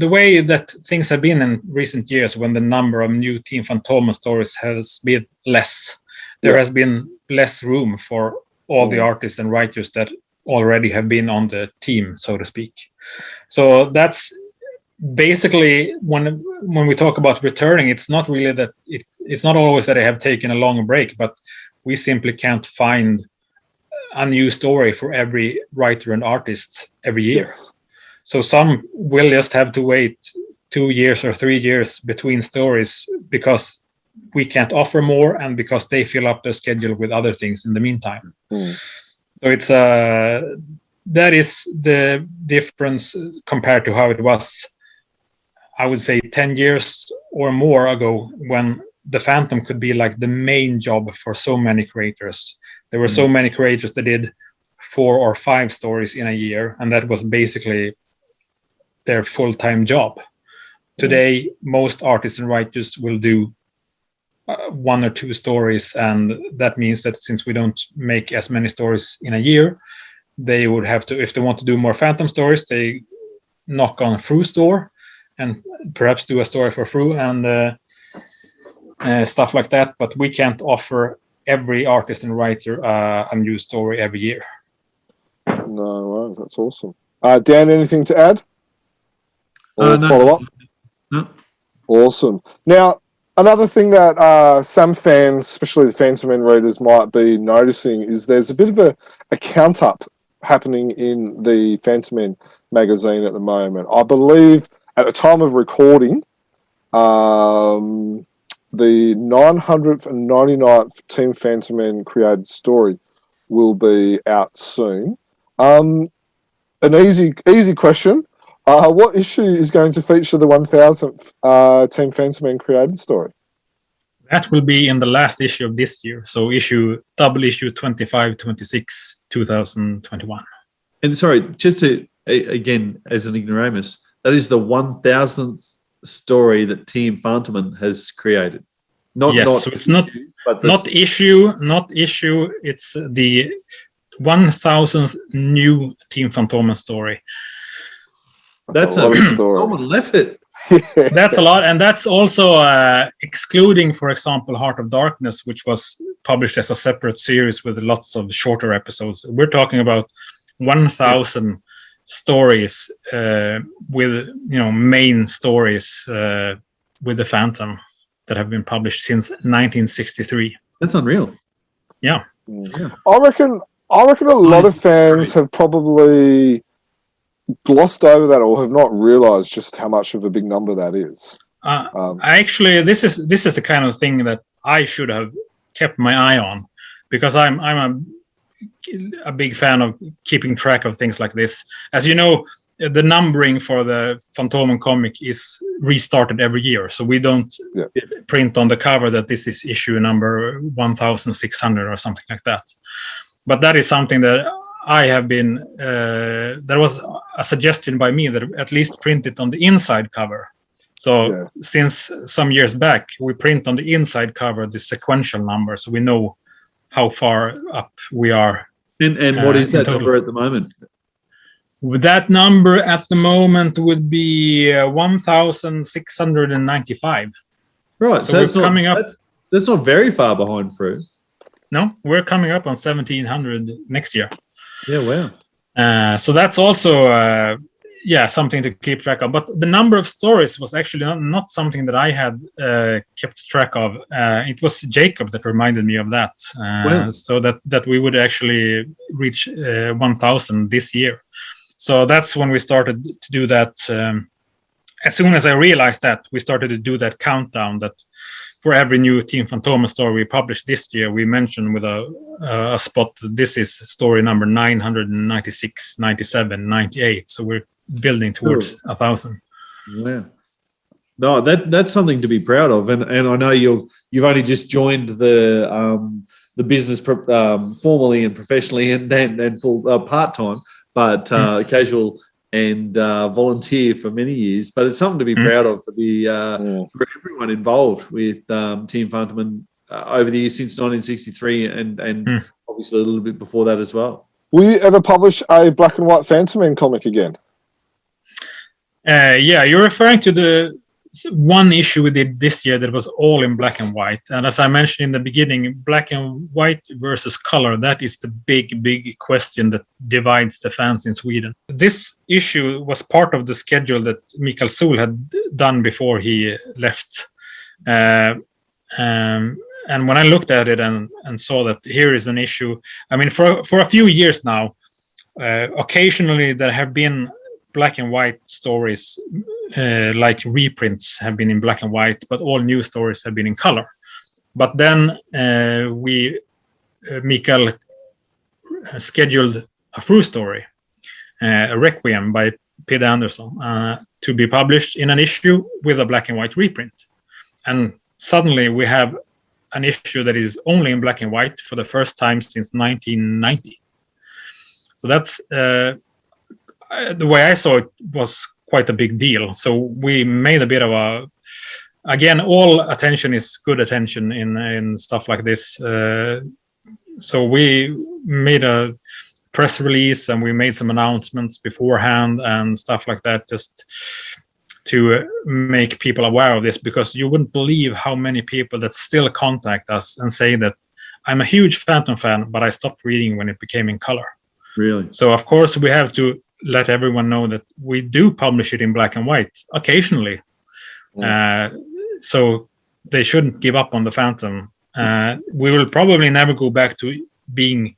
S5: way that things have been in recent years, when the number of new Team Fantomen stories has been less, there has been less room for all the artists and writers that already have been on the team, so to speak. So that's basically when we talk about returning, it's not really that it's not always that I have taken a long break, but we simply can't find a new story for every writer and artist every year.
S1: Yes.
S5: So some will just have to wait 2 years or 3 years between stories because we can't offer more, and because they fill up their schedule with other things in the meantime. So it's that is the difference compared to how it was, I would say, 10 years or more ago, when the Phantom could be like the main job for so many creators. There were so many creators that did 4 or 5 stories in a year, and that was basically their full-time job. Today, most artists and writers will do 1 or 2 stories, and that means that since we don't make as many stories in a year, they would have to, if they want to do more Phantom stories, they knock on Fru store and perhaps do a story for Fru and stuff like that. But we can't offer every artist and writer a new story every year.
S1: No, well, that's awesome. Dan, anything to add? Or
S4: no.
S1: follow up?
S4: No.
S1: Awesome. Now, another thing that some fans, especially the Fantomen readers, might be noticing is there's a bit of a count-up happening in the Fantomen magazine at the moment. I believe at the time of recording, the 999th Team Fantomen created story will be out soon. An easy question. What issue is going to feature the 1000th Team Fantomen created story?
S5: That will be in the last issue of this year. So double issue 25-26, 2021.
S4: And sorry, just to, again, as an ignoramus, that is the 1000th story that Team Fantomen has created.
S5: So it's not issue. It's the 1000th new Team Fantomen story.
S1: That's a lot of story.
S4: Someone left it.
S5: That's a lot, and that's also excluding, for example, Heart of Darkness, which was published as a separate series with lots of shorter episodes. We're talking about 1000 stories with main stories with the Phantom that have been published since 1963.
S4: That's unreal.
S5: Yeah.
S1: I reckon a lot of fans have probably glossed over that or have not realized just how much of a big number that is.
S5: Actually, this is the kind of thing that I should have kept my eye on, because I'm a big fan of keeping track of things like this. As you know, the numbering for the Fantomen comic is restarted every year, so we don't print on the cover that this is issue number 1600 or something like that. But that is something that I have been, there was a suggestion by me that at least print it on the inside cover. So since some years back, we print on the inside cover the sequential number, so we know how far up we are.
S4: And what is that number at the moment?
S5: That number at the moment would be 1695.
S4: Right,
S5: so that's coming up.
S4: That's not very far behind through.
S5: No, we're coming up on 1700 next year.
S4: Yeah, wow.
S5: So that's also something to keep track of. But the number of stories was actually not something that I had kept track of. It was Jacob that reminded me of that. So that we would actually reach 1000 this year. So that's when we started to do that. As soon as I realized that, we started to do that countdown that for every new Team Fantomen story we published this year, we mentioned with a spot, this is story number 996, 97, 98. So we're building towards 1000.
S4: Yeah. No, that's something to be proud of. And I know you've only just joined the business formally and professionally and full part-time, but casual and volunteer for many years. But it's something to be proud of for everyone involved with Team Fantomen over the years since 1963 and obviously a little bit before that as well.
S1: Will you ever publish a black and white Fantomen comic again?
S5: You're referring to the one issue we did this year that was all in black and white. And as I mentioned in the beginning, black and white versus color, that is the big question that divides the fans in Sweden. This issue was part of the schedule that Mikael Sol had done before he left. And when I looked at it and saw that here is an issue, I mean, for a few years now, occasionally there have been black and white stories, like reprints have been in black and white, but all new stories have been in color. But then Mikael scheduled a through story, a Requiem by Pid Anderson, to be published in an issue with a black and white reprint. And suddenly we have an issue that is only in black and white for the first time since 1990. So that's the way I saw it was quite a big deal. So we made a bit of again, all attention is good attention in stuff like this. So we made a press release and we made some announcements beforehand and stuff like that, just to make people aware of this, because you wouldn't believe how many people that still contact us and say that I'm a huge Phantom fan, but I stopped reading when it became in color.
S4: Really?
S5: So of course we have to let everyone know that we do publish it in black and white occasionally. So they shouldn't give up on the Phantom. We will probably never go back to being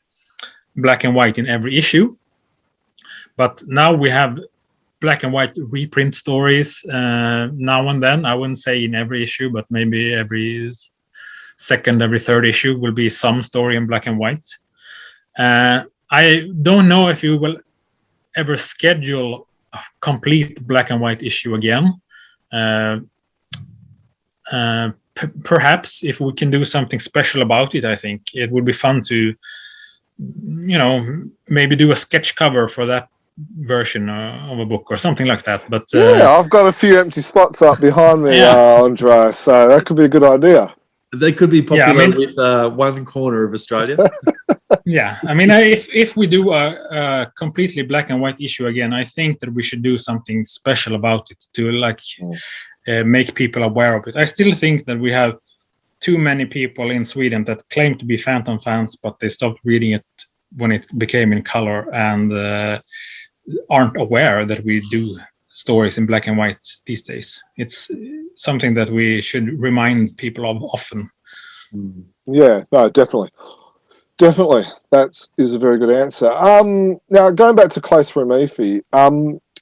S5: black and white in every issue. But now we have black and white reprint stories now and then. I wouldn't say in every issue, but maybe every second, every third issue will be some story in black and white. I don't know if you will ever schedule a complete black and white issue again. Perhaps if we can do something special about it, I think it would be fun to, maybe do a sketch cover for that version of a book or something like that. But
S1: I've got a few empty spots up behind me, Andreas, so that could be a good idea.
S4: They could be popular with one corner of Australia.
S5: Yeah, I mean, if we do a completely black and white issue again, I think that we should do something special about it to make people aware of it. I still think that we have too many people in Sweden that claim to be Phantom fans, but they stopped reading it when it became in color and aren't aware that we do stories in black and white these days. It's something that we should remind people of often.
S1: Yeah, no, definitely. That is a very good answer. Now, going back to Claes Reimerthi,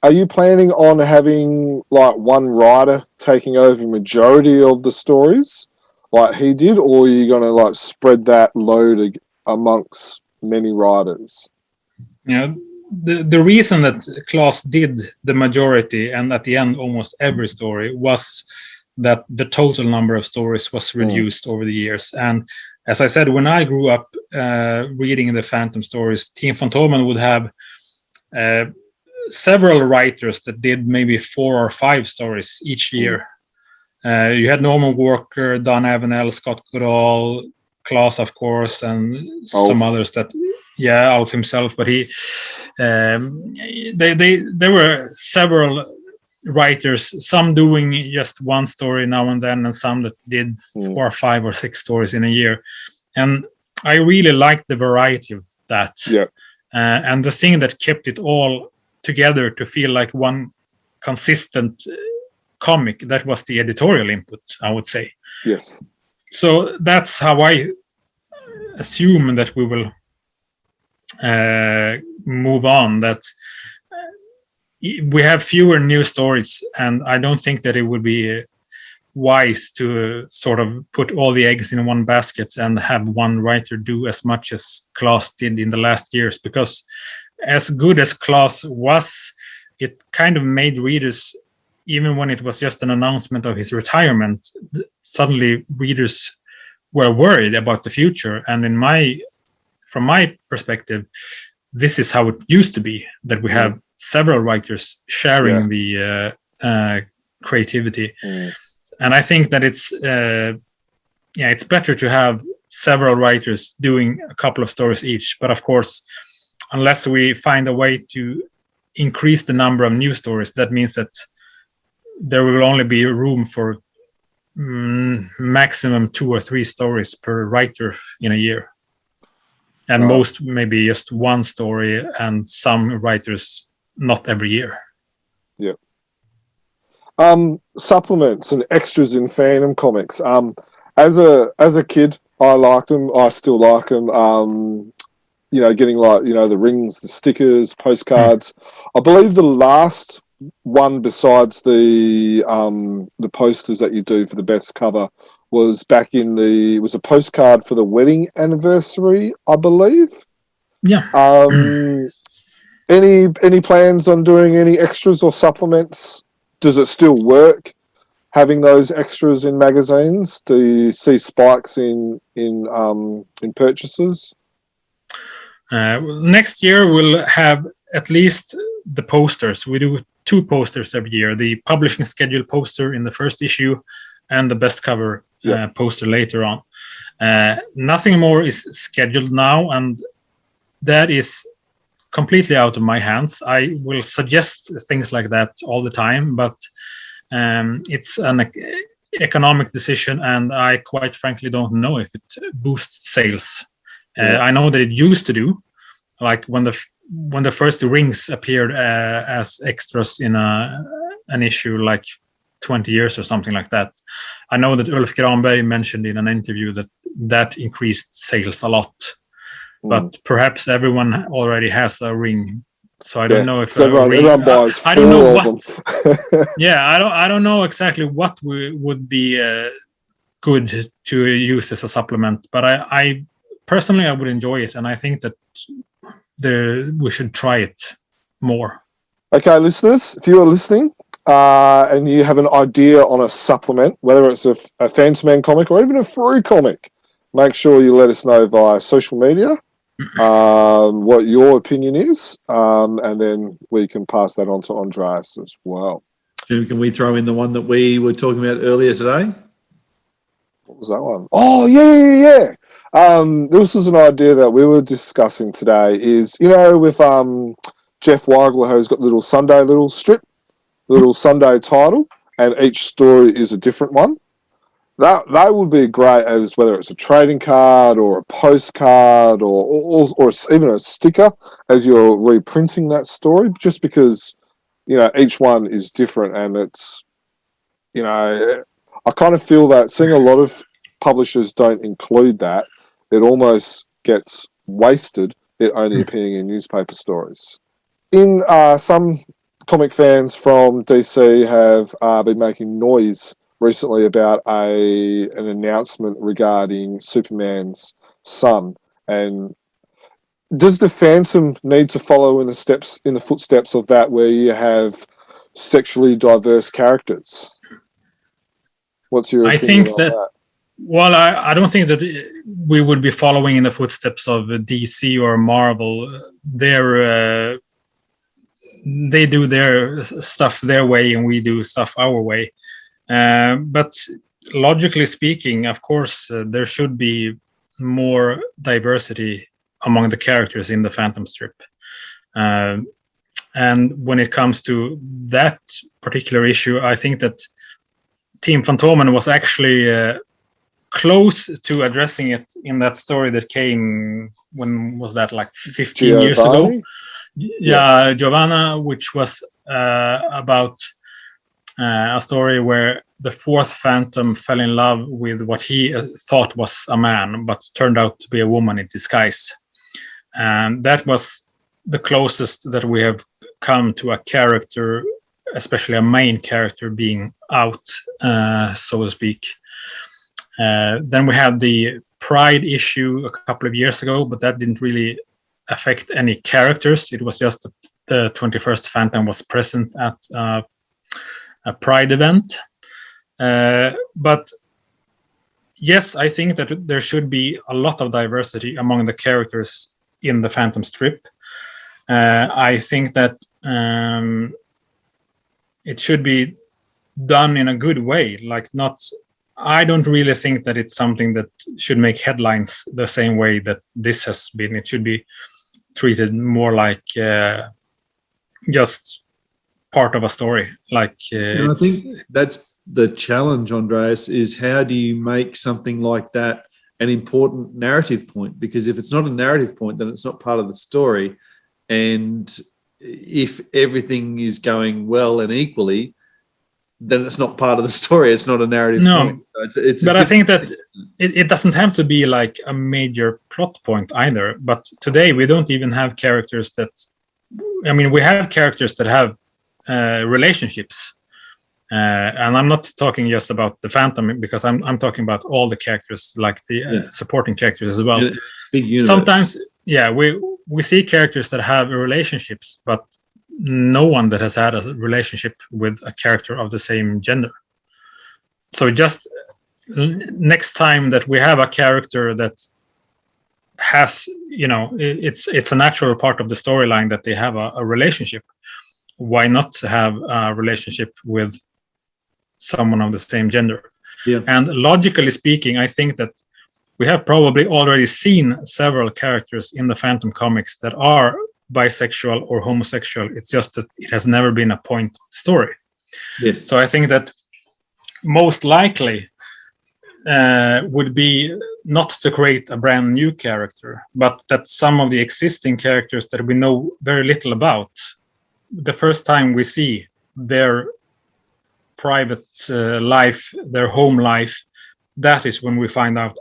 S1: are you planning on having like one writer taking over majority of the stories like he did, or are you going to like spread that load amongst many writers?
S5: The reason that Claes did the majority and at the end almost every story was that the total number of stories was reduced over the years. And as I said, when I grew up reading the Phantom stories, Team Fantomen would have several writers that did maybe 4 or 5 stories each year. You had Norman Walker, Don Avenell, Scott Goodall, Claes, of course, and some others that, Alf himself, but there were several writers, some doing just one story now and then, and some that did 4 or 5 or 6 stories in a year. And I really liked the variety of that.
S1: Yeah.
S5: And the thing that kept it all together to feel like one consistent comic, that was the editorial input, I would say.
S1: Yes.
S5: So that's how I assume that we will move on, that we have fewer new stories, and I don't think that it would be wise to sort of put all the eggs in one basket and have one writer do as much as Claes did in the last years, because as good as Claes was, it kind of made readers, even when it was just an announcement of his retirement, suddenly readers were worried about the future. And from my perspective, this is how it used to be, that we have several writers sharing the creativity. And I think that it's better to have several writers doing a couple of stories each. But of course, unless we find a way to increase the number of new stories, that means that there will only be room for maximum 2 or 3 stories per writer in a year. And most maybe just one story, and some writers not every year.
S1: Yeah. Supplements and extras in Phantom comics. As a kid, I liked them. I still like them. Getting like the rings, the stickers, postcards. I believe the last one besides the posters that you do for the best cover was was a postcard for the wedding anniversary, I believe.
S5: Yeah.
S1: Any plans on doing any extras or supplements? Does it still work having those extras in magazines? Do you see spikes in purchases?
S5: Next year we'll have at least the posters. We do 2 posters every year: the publishing schedule poster in the first issue, and the best cover poster later on. Nothing more is scheduled now, and that is completely out of my hands. I will suggest things like that all the time, but it's an economic decision, and I quite frankly don't know if it boosts sales. I know that it used to do, like when the first rings appeared as extras in an issue like 20 years or something like that. I know that Ulf Granberg mentioned in an interview that increased sales a lot. But perhaps everyone already has a ring So I don't know if
S1: so everyone buys
S5: I don't know
S1: four
S5: what.
S1: of them.
S5: Yeah, I don't know exactly what would be good to use as a supplement, but I personally I would enjoy it, and I think that we should try it more.
S1: Okay, listeners, if you are listening and you have an idea on a supplement, whether it's a Fantomen comic or even a free comic, make sure you let us know via social media what your opinion is, and then we can pass that on to Andreas as well.
S4: Jim, can we throw in the one that we were talking about earlier today?
S1: What was that one? Oh, yeah. This was an idea that we were discussing today is, with Jeff Weigel, how he's got little Sunday title, and each story is a different one. That would be great as whether it's a trading card or a postcard or even a sticker as you're reprinting that story, just because, each one is different, and it's, I kind of feel that seeing a lot of publishers don't include that, it almost gets wasted, it only appearing in newspaper stories. Some comic fans from DC have been making noise recently about an announcement regarding Superman's son. And does the Phantom need to follow in the footsteps of that, where you have sexually diverse characters? What's your opinion on that?
S5: Well, I don't think that we would be following in the footsteps of DC or Marvel. They do their stuff their way, and we do stuff our way. But logically speaking, of course, there should be more diversity among the characters in the Phantom strip. And when it comes to that particular issue, I think that Team Fantomen was actually close to addressing it in that story that came, when was that, like 15 years ago? Yeah, Giovanna, which was about a story where the fourth Phantom fell in love with what he thought was a man, but turned out to be a woman in disguise. And that was the closest that we have come to a character, especially a main character, being out, so to speak. Then we had the Pride issue a couple of years ago, but that didn't really affect any characters. It was just that the 21st Phantom was present at a Pride event. But yes, I think that there should be a lot of diversity among the characters in the Phantom strip. I think that it should be done in a good way, I don't really think that it's something that should make headlines the same way that this has been. It should be treated more like just part of a story. I
S4: think that's the challenge, Andreas, is how do you make something like that an important narrative point? Because if it's not a narrative point, then it's not part of the story. And if everything is going well and equally, then it's not part of the story. It's not a narrative point. But I think
S5: that it doesn't have to be like a major plot point either. But today we don't even have characters we have characters that have relationships. And I'm not talking just about the Phantom, because I'm talking about all the characters, like the supporting characters as well. Sometimes, we see characters that have relationships, but no one that has had a relationship with a character of the same gender. So just next time that we have a character that has, it's a natural part of the storyline that they have a relationship, why not have a relationship with someone of the same gender? And logically speaking, I think that we have probably already seen several characters in the Phantom comics that are bisexual or homosexual. It's just that it has never been a point story.
S4: Yes.
S5: So I think that most likely would be not to create a brand new character, but that some of the existing characters that we know very little about, the first time we see their private life, their home life, that is when we find out,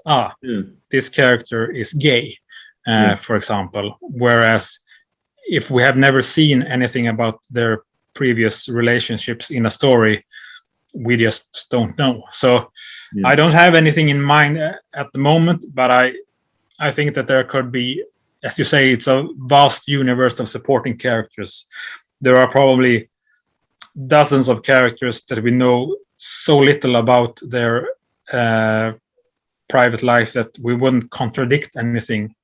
S5: this character is gay, for example. Whereas if we have never seen anything about their previous relationships in a story, we just don't know. So I don't have anything in mind at the moment, but I think that there could be, as you say, it's a vast universe of supporting characters. There are probably dozens of characters that we know so little about their private life that we wouldn't contradict anything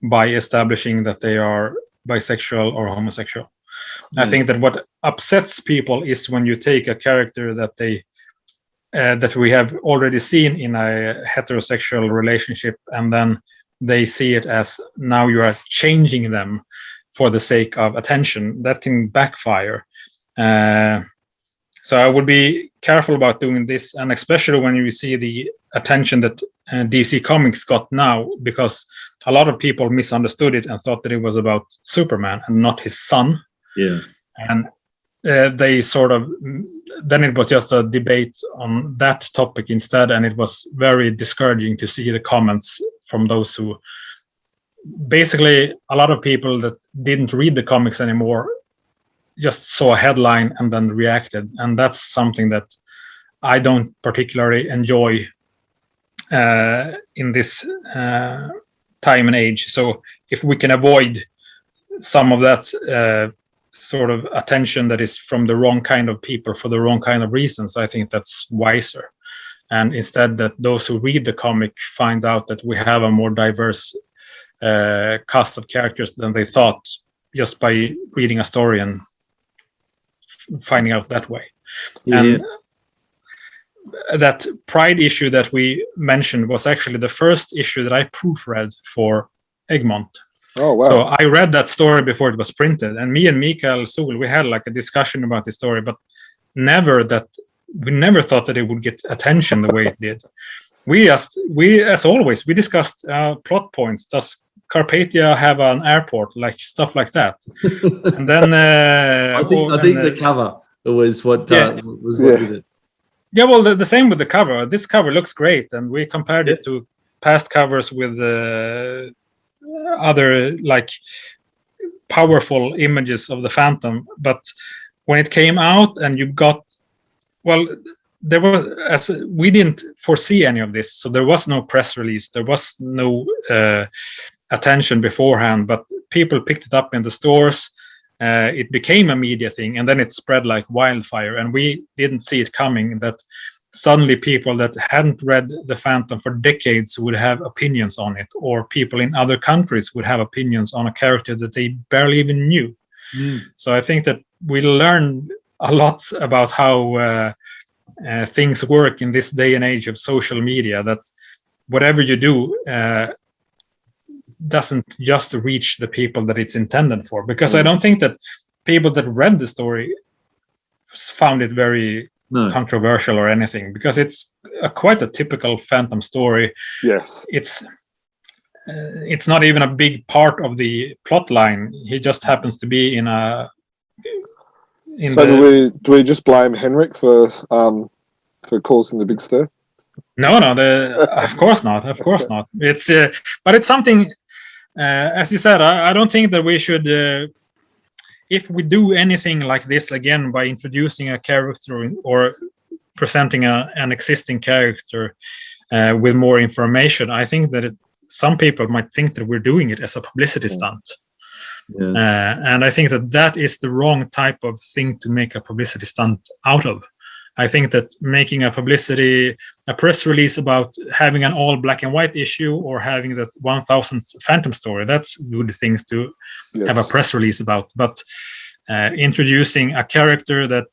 S5: by establishing that they are bisexual or homosexual. I think that what upsets people is when you take a character that that we have already seen in a heterosexual relationship, and then they see it as now you are changing them for the sake of attention. That can backfire. So I would be careful about doing this, and especially when you see the attention that DC Comics got now, because a lot of people misunderstood it and thought that it was about Superman and not his son.
S4: Yeah.
S5: And they sort of, then it was just a debate on that topic instead, and it was very discouraging to see the comments from those who, basically a lot of people that didn't read the comics anymore just saw a headline and then reacted, and that's something that I don't particularly enjoy in this time and age. So if we can avoid some of that sort of attention that is from the wrong kind of people for the wrong kind of reasons, I think that's wiser. And instead that those who read the comic find out that we have a more diverse cast of characters than they thought just by reading a story and finding out that way.
S4: Yeah.
S5: And that Pride issue that we mentioned was actually the first issue that I proofread for Egmont.
S1: Oh, wow.
S5: So I read that story before it was printed, and me and Mikael Sol, we had like a discussion about the story, but we never thought that it would get attention the way it did. As always, we discussed plot points. Does Carpathia have an airport? Like stuff like that. And then
S4: I think the cover was what did it.
S5: Yeah, well, the same with the cover. This cover looks great, and we compared it to past covers with other like powerful images of the Phantom. But when it came out, and you got, well, there was, we didn't foresee any of this, so there was no press release, there was no attention beforehand, but people picked it up in the stores. It became a media thing, and then it spread like wildfire, and we didn't see it coming, that suddenly people that hadn't read the Phantom for decades would have opinions on it, or people in other countries would have opinions on a character that they barely even knew. So I think that we learned a lot about how things work in this day and age of social media, that whatever you do doesn't just reach the people that it's intended for, because I don't think that people that read the story found it very controversial or anything, because it's quite a typical Phantom story.
S1: Yes,
S5: it's not even a big part of the plot line. He just happens to be in a.
S1: Do we just blame Henrik for causing the big stir?
S5: No, of course not. Of course not. It's but it's something. As you said, I don't think that we should. If we do anything like this again by introducing a character or presenting an existing character with more information, I think that some people might think that we're doing it as a publicity stunt. And I think that is the wrong type of thing to make a publicity stunt out of. I think that making a press release about having an all black and white issue, or having that 1000th Phantom story, that's good things to have a press release about. But introducing a character that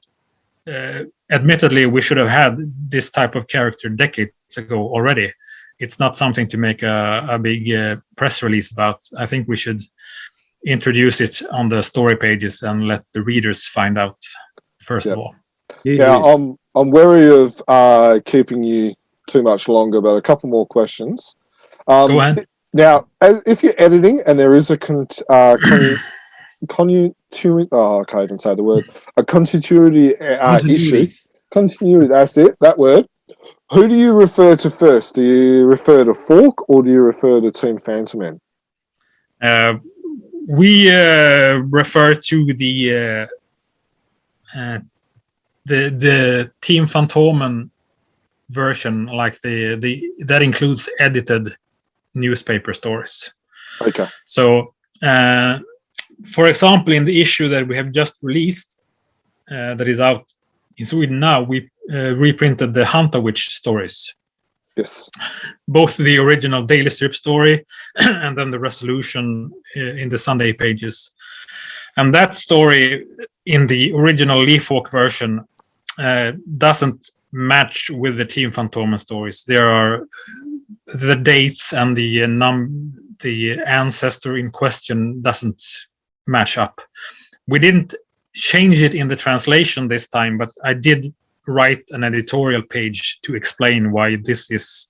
S5: admittedly we should have had this type of character decades ago already, it's not something to make a big press release about. I think we should introduce it on the story pages and let the readers find out first of all.
S1: Yeah, I'm wary of keeping you too much longer, but a couple more questions.
S5: Go ahead.
S1: Now, if you're editing and there is a continuity, I can't even say the word, a continuity issue. Continuity, that's it, that word. Who do you refer to first? Do you refer to Falk or do you refer to Team Fantomen?
S5: we refer to the Team Fantomen version, like that includes edited newspaper stories.
S1: Okay.
S5: So, for example, in the issue that we have just released, that is out in Sweden now, we reprinted the Hunter Witch stories.
S1: Yes.
S5: Both the original daily strip story and then the resolution in the Sunday pages. And that story in the original Leafhawk version doesn't match with the Team Fantomen stories. There are the dates and the ancestor in question doesn't match up. We didn't change it in the translation this time, but I did write an editorial page to explain why this is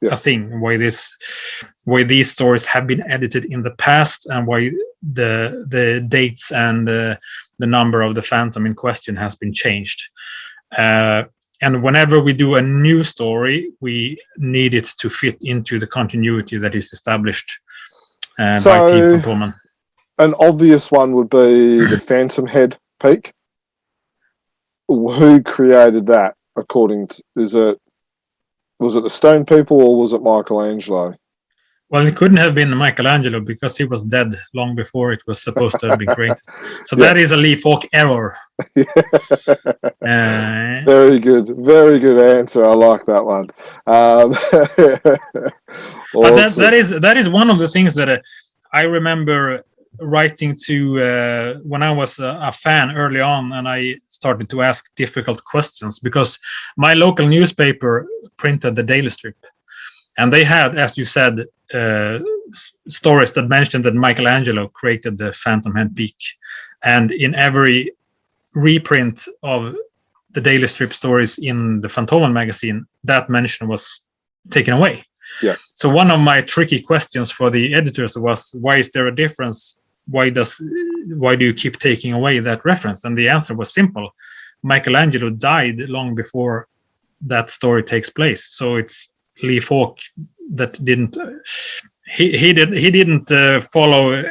S5: a thing, why these stories have been edited in the past, and why the dates and the number of the phantom in question has been changed. And whenever we do a new story, we need it to fit into the continuity that is established by Team Fantomen.
S1: An obvious one would be the Phantom Head Peak. Who created that? Was it the Stone People or was it Michelangelo?
S5: Well, it couldn't have been Michelangelo because he was dead long before it was supposed to have been created. So that is a Leafhawk error.
S1: Very good answer. I like that one.
S5: But that is one of the things that I remember writing to when I was a fan early on, and I started to ask difficult questions because my local newspaper printed the daily strip, and they had, as you said, stories that mentioned that Michelangelo created the Phantom Head Peak, and in every reprint of the daily strip stories in the Fantomen magazine, that mention was taken away.
S1: Yeah.
S5: So one of my tricky questions for the editors was, why is there a difference? Why do you keep taking away that reference? And the answer was simple. Michelangelo died long before that story takes place. So it's Leafhawk that didn't he didn't follow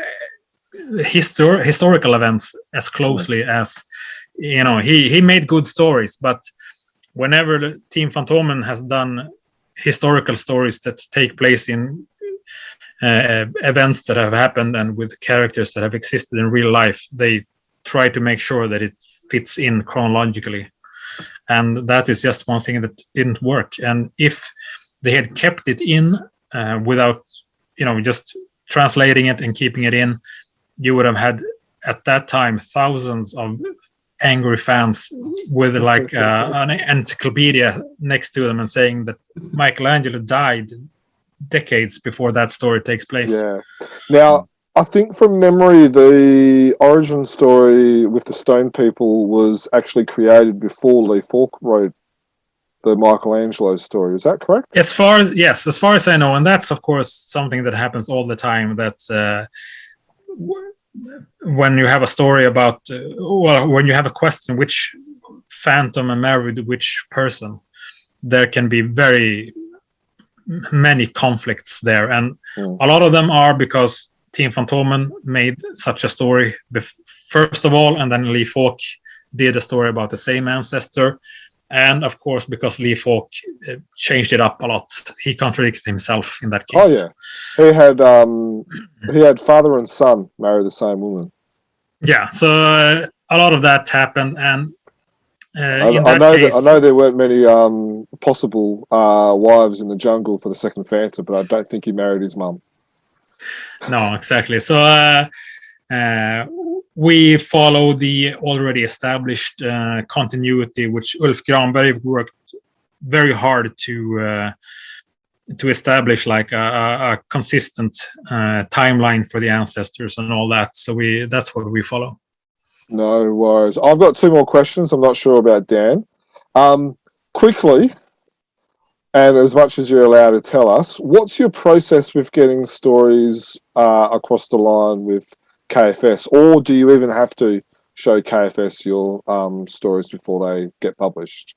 S5: historical events as closely as, you know, he made good stories, but whenever the Team Fantomen has done historical stories that take place in events that have happened and with characters that have existed in real life, they try to make sure that it fits in chronologically, and that is just one thing that didn't work. And if they had kept it in without, you know, just translating it and keeping it in, you would have had at that time thousands of angry fans with like an encyclopedia next to them and saying that Michelangelo died decades before that story takes place.
S1: Yeah. Now, I think from memory, the origin story with the Stone People was actually created before Leafhawk wrote the Michelangelo story. Is that correct?
S5: As far as I know, and that's of course something that happens all the time. That's when you have a story about, when you have a question, which phantom married which person, there can be very many conflicts there, and a lot of them are because Team Fantomen made such a story first of all, and then Leafhawk did a story about the same ancestor, and of course because Leafhawk changed it up a lot. He contradicted himself in that case.
S1: Oh yeah, he had father and son marry the same woman.
S5: Yeah, so a lot of that happened, and
S1: I know there weren't many possible wives in the jungle for the second Phantom, but I don't think he married his mum.
S5: No, exactly. So we follow the already established continuity, which Ulf Granberg worked very hard to establish, like a consistent timeline for the ancestors and all that. So that's what we follow.
S1: No worries. I've got two more questions. I'm not sure about Dan. Quickly, and as much as you're allowed to tell us, what's your process with getting stories across the line with KFS? Or do you even have to show KFS your stories before they get published?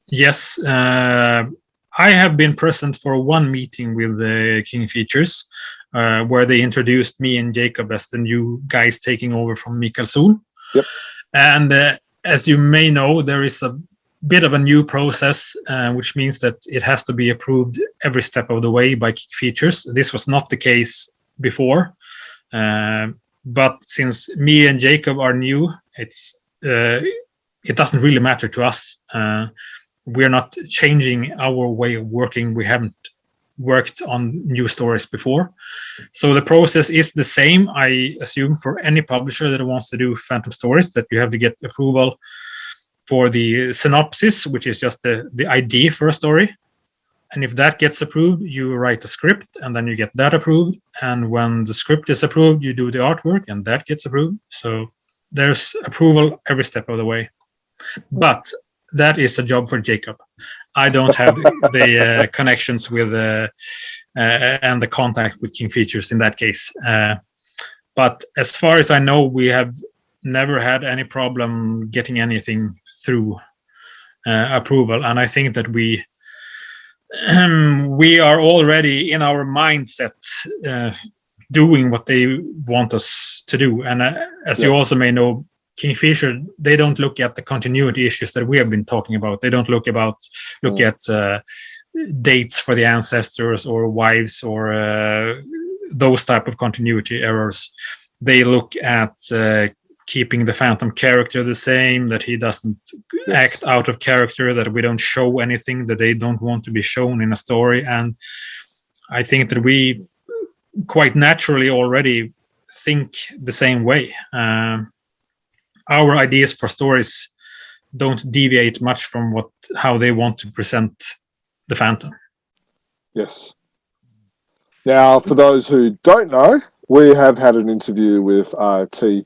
S5: Yes. I have been present for one meeting with the King Features, where they introduced me and Jacob as the new guys taking over from Mikael Sol.
S1: Yep.
S5: And as you may know, there is a bit of a new process, which means that it has to be approved every step of the way by Key Features. This was not the case before, but since me and Jacob are new, it doesn't really matter to us. We're not changing our way of working. We haven't worked on new stories before, so the process is the same, I assume, for any publisher that wants to do Phantom stories, that you have to get approval for the synopsis, which is just the idea for a story. And if that gets approved, you write a script, and then you get that approved. And when the script is approved, you do the artwork, and that gets approved. So there's approval every step of the way. But that is a job for Jacob. I don't have the connections with and the contact with King Features in that case. But as far as I know, we have never had any problem getting anything through approval. And I think that we are already in our mindset doing what they want us to do. And as you also may know, Kingfisher, they don't look at the continuity issues that we have been talking about. They don't look at dates for the ancestors or wives or those type of continuity errors. They look at keeping the Phantom character the same, that he doesn't act out of character, that we don't show anything that they don't want to be shown in a story. And I think that we quite naturally already think the same way. Our ideas for stories don't deviate much from how they want to present the Phantom.
S1: Yes. Now, for those who don't know, we have had an interview with T,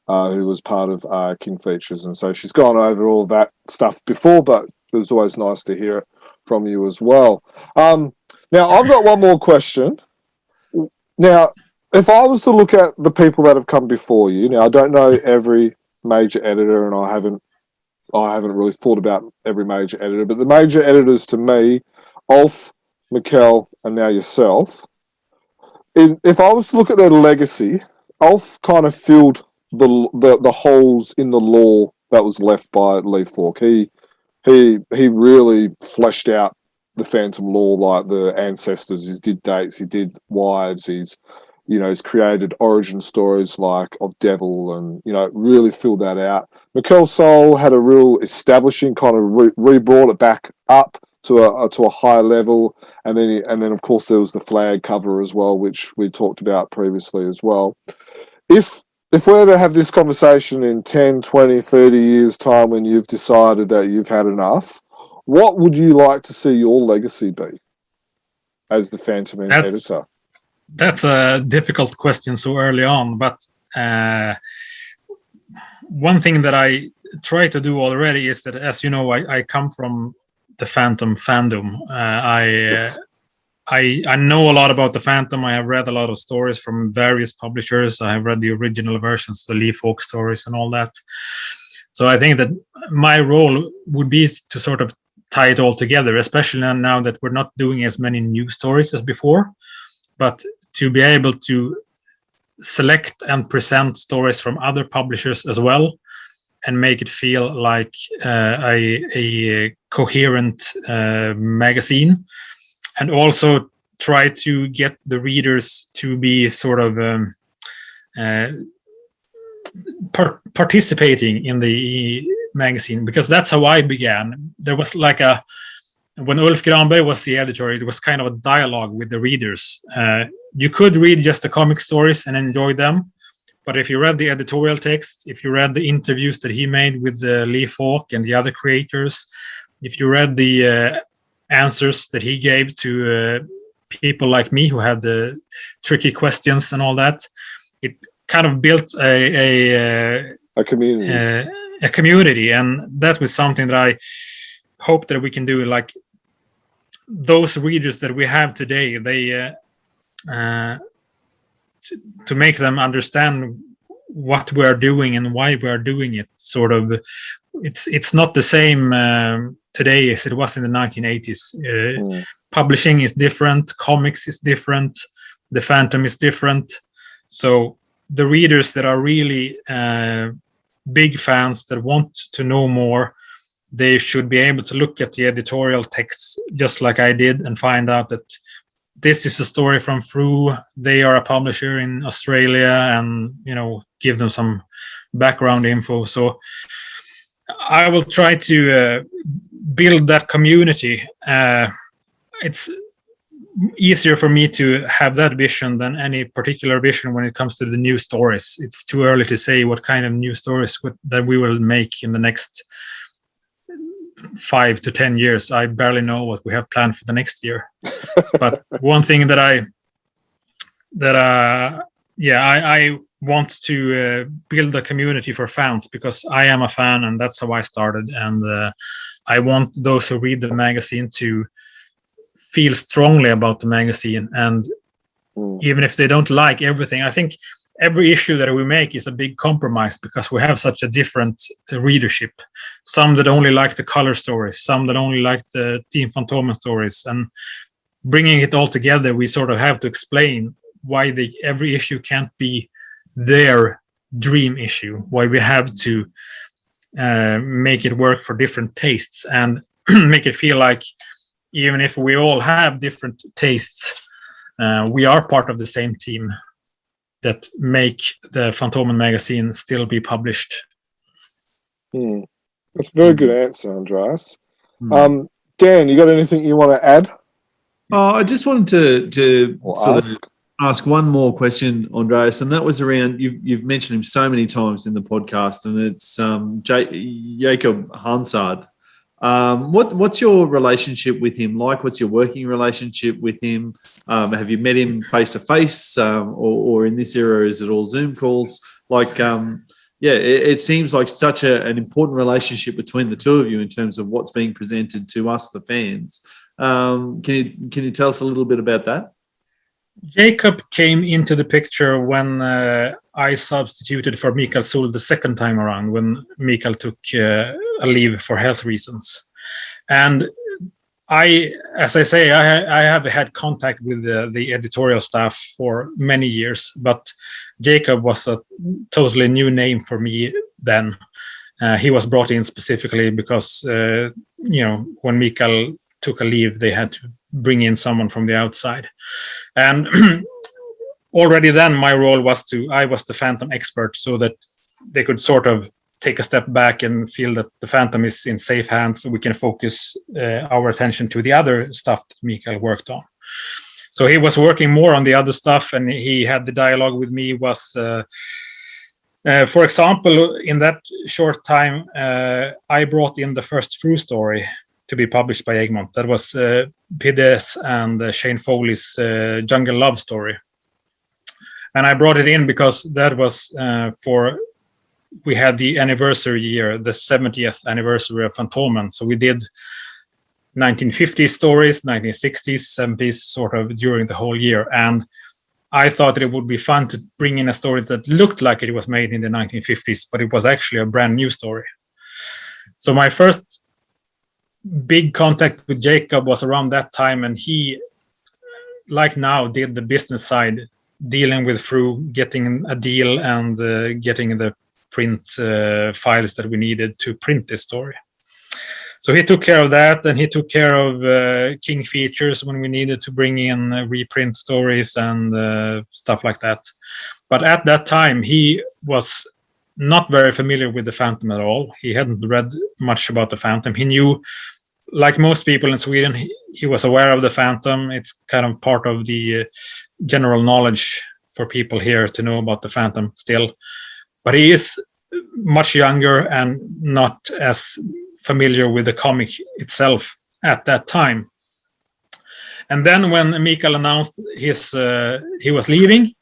S1: who was part of King Features, and so she's gone over all that stuff before, but it was always nice to hear it from you as well. Now, I've got one more question. Now, if I was to look at the people that have come before you, now I don't know every major editor, and I haven't really thought about every major editor, but the major editors to me, Ulf, Mikkel, and now yourself, if I was to look at their legacy, Ulf kind of filled the holes in the lore that was left by Lee Falk. He really fleshed out the Phantom lore, like the ancestors. He did dates, he did wives, he's created origin stories like of Devil, and really filled that out. Mikkel Sol had a real establishing kind of re-brought it back up to a higher level, and then of course there was the flag cover as well, which we talked about previously as well. If we're to have this conversation in 10, 20, 30 years time, when you've decided that you've had enough, what would you like to see your legacy be as the Fantomen editor?
S5: That's a difficult question so early on, but one thing that I try to do already is that, as you know, I come from the Phantom fandom. I know a lot about the Phantom. I have read a lot of stories from various publishers. I have read the original versions of the Lee Falk stories and all that. So I think that my role would be to sort of tie it all together, especially now that we're not doing as many new stories as before, but to be able to select and present stories from other publishers as well, and make it feel like a coherent magazine, and also try to get the readers to be sort of participating in the magazine, because that's how I began. There was when Ulf Granberg was the editor, it was kind of a dialogue with the readers. You could read just the comic stories and enjoy them, but if you read the editorial text, if you read the interviews that he made with Lee Falk and the other creators, if you read the answers that he gave to people like me who had the tricky questions and all that, it kind of built a community. A community, and that was something that I hope that we can do. Like those readers that we have today, they to make them understand what we are doing and why we are doing it. Sort of, it's not the same today as it was in the 1980s. Publishing is different, comics is different, The Phantom is different. So the readers that are really big fans that want to know more, they should be able to look at the editorial texts just like I did and find out that this is a story from Fru. They are a publisher in Australia, and give them some background info. So I will try to build that community. It's easier for me to have that vision than any particular vision when it comes to the new stories. It's too early to say what kind of new stories that we will make in the next 5 to 10 years. I barely know what we have planned for the next year. But one thing that I want to build a community for fans, because I am a fan and that's how I started. And I want those who read the magazine to feel strongly about the magazine. And even if they don't like everything, I think every issue that we make is a big compromise, because we have such a different readership. Some that only like the color stories, some that only like the Team Fantomen stories. And bringing it all together, we sort of have to explain why every issue can't be their dream issue, why we have to make it work for different tastes, and make it feel like even if we all have different tastes, we are part of the same team that make the Fantomen magazine still be published.
S1: That's a very good answer, Andreas. Dan, you got anything you want to add?
S4: I just wanted to sort
S1: ask?
S4: of ask one more question, Andreas, and that was around, you've mentioned him so many times in the podcast, and it's Jacob Hansard. What's your relationship with him like? What's your working relationship with him? Have you met him face to face, or in this era is it all Zoom calls? It seems like such an important relationship between the two of you in terms of what's being presented to us, the fans. Can you tell us a little bit about that?
S5: Jacob came into the picture when I substituted for Mikael Sul the second time around, when Mikael took a leave for health reasons. And I have had contact with the editorial staff for many years, but Jacob was a totally new name for me then. He was brought in specifically because, when Mikael took a leave, they had to bring in someone from the outside. And already then my role was I was the Phantom expert, so that they could sort of take a step back and feel that the Phantom is in safe hands, so we can focus our attention to the other stuff that Mikael worked on. So he was working more on the other stuff, and he had the dialogue with me was, for example, in that short time, I brought in the first Fru story to be published by Egmont. That was Pides and Shane Foley's Jungle Love story. And I brought it in because that was we had the anniversary year, the 70th anniversary of Fantomen. So we did 1950s stories, 1960s, 70s, sort of during the whole year. And I thought that it would be fun to bring in a story that looked like it was made in the 1950s, but it was actually a brand new story. So my first big contact with Jacob was around that time, and he, like now, did the business side, dealing with Fru, getting a deal, and getting the print files that we needed to print this story. So he took care of that, and he took care of King Features when we needed to bring in reprint stories and stuff like that. But at that time, he was not very familiar with the Phantom at all. He hadn't read much about the Phantom. He knew, like most people in Sweden, he was aware of the Phantom. It's kind of part of the general knowledge for people here to know about the Phantom still. But he is much younger and not as familiar with the comic itself at that time. And then when Mikael announced he was leaving,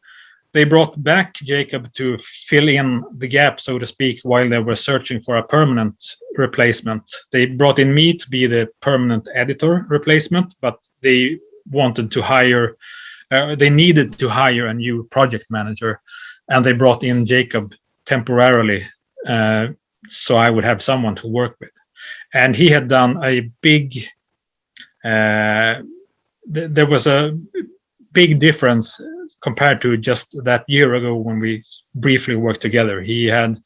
S5: they brought back Jacob to fill in the gap, so to speak, while they were searching for a permanent replacement. They brought in me to be the permanent editor replacement, but they wanted to hire, they needed to hire a new project manager, and they brought in Jacob temporarily, so I would have someone to work with. And he had done a big, there was a big difference compared to just that year ago when we briefly worked together. He had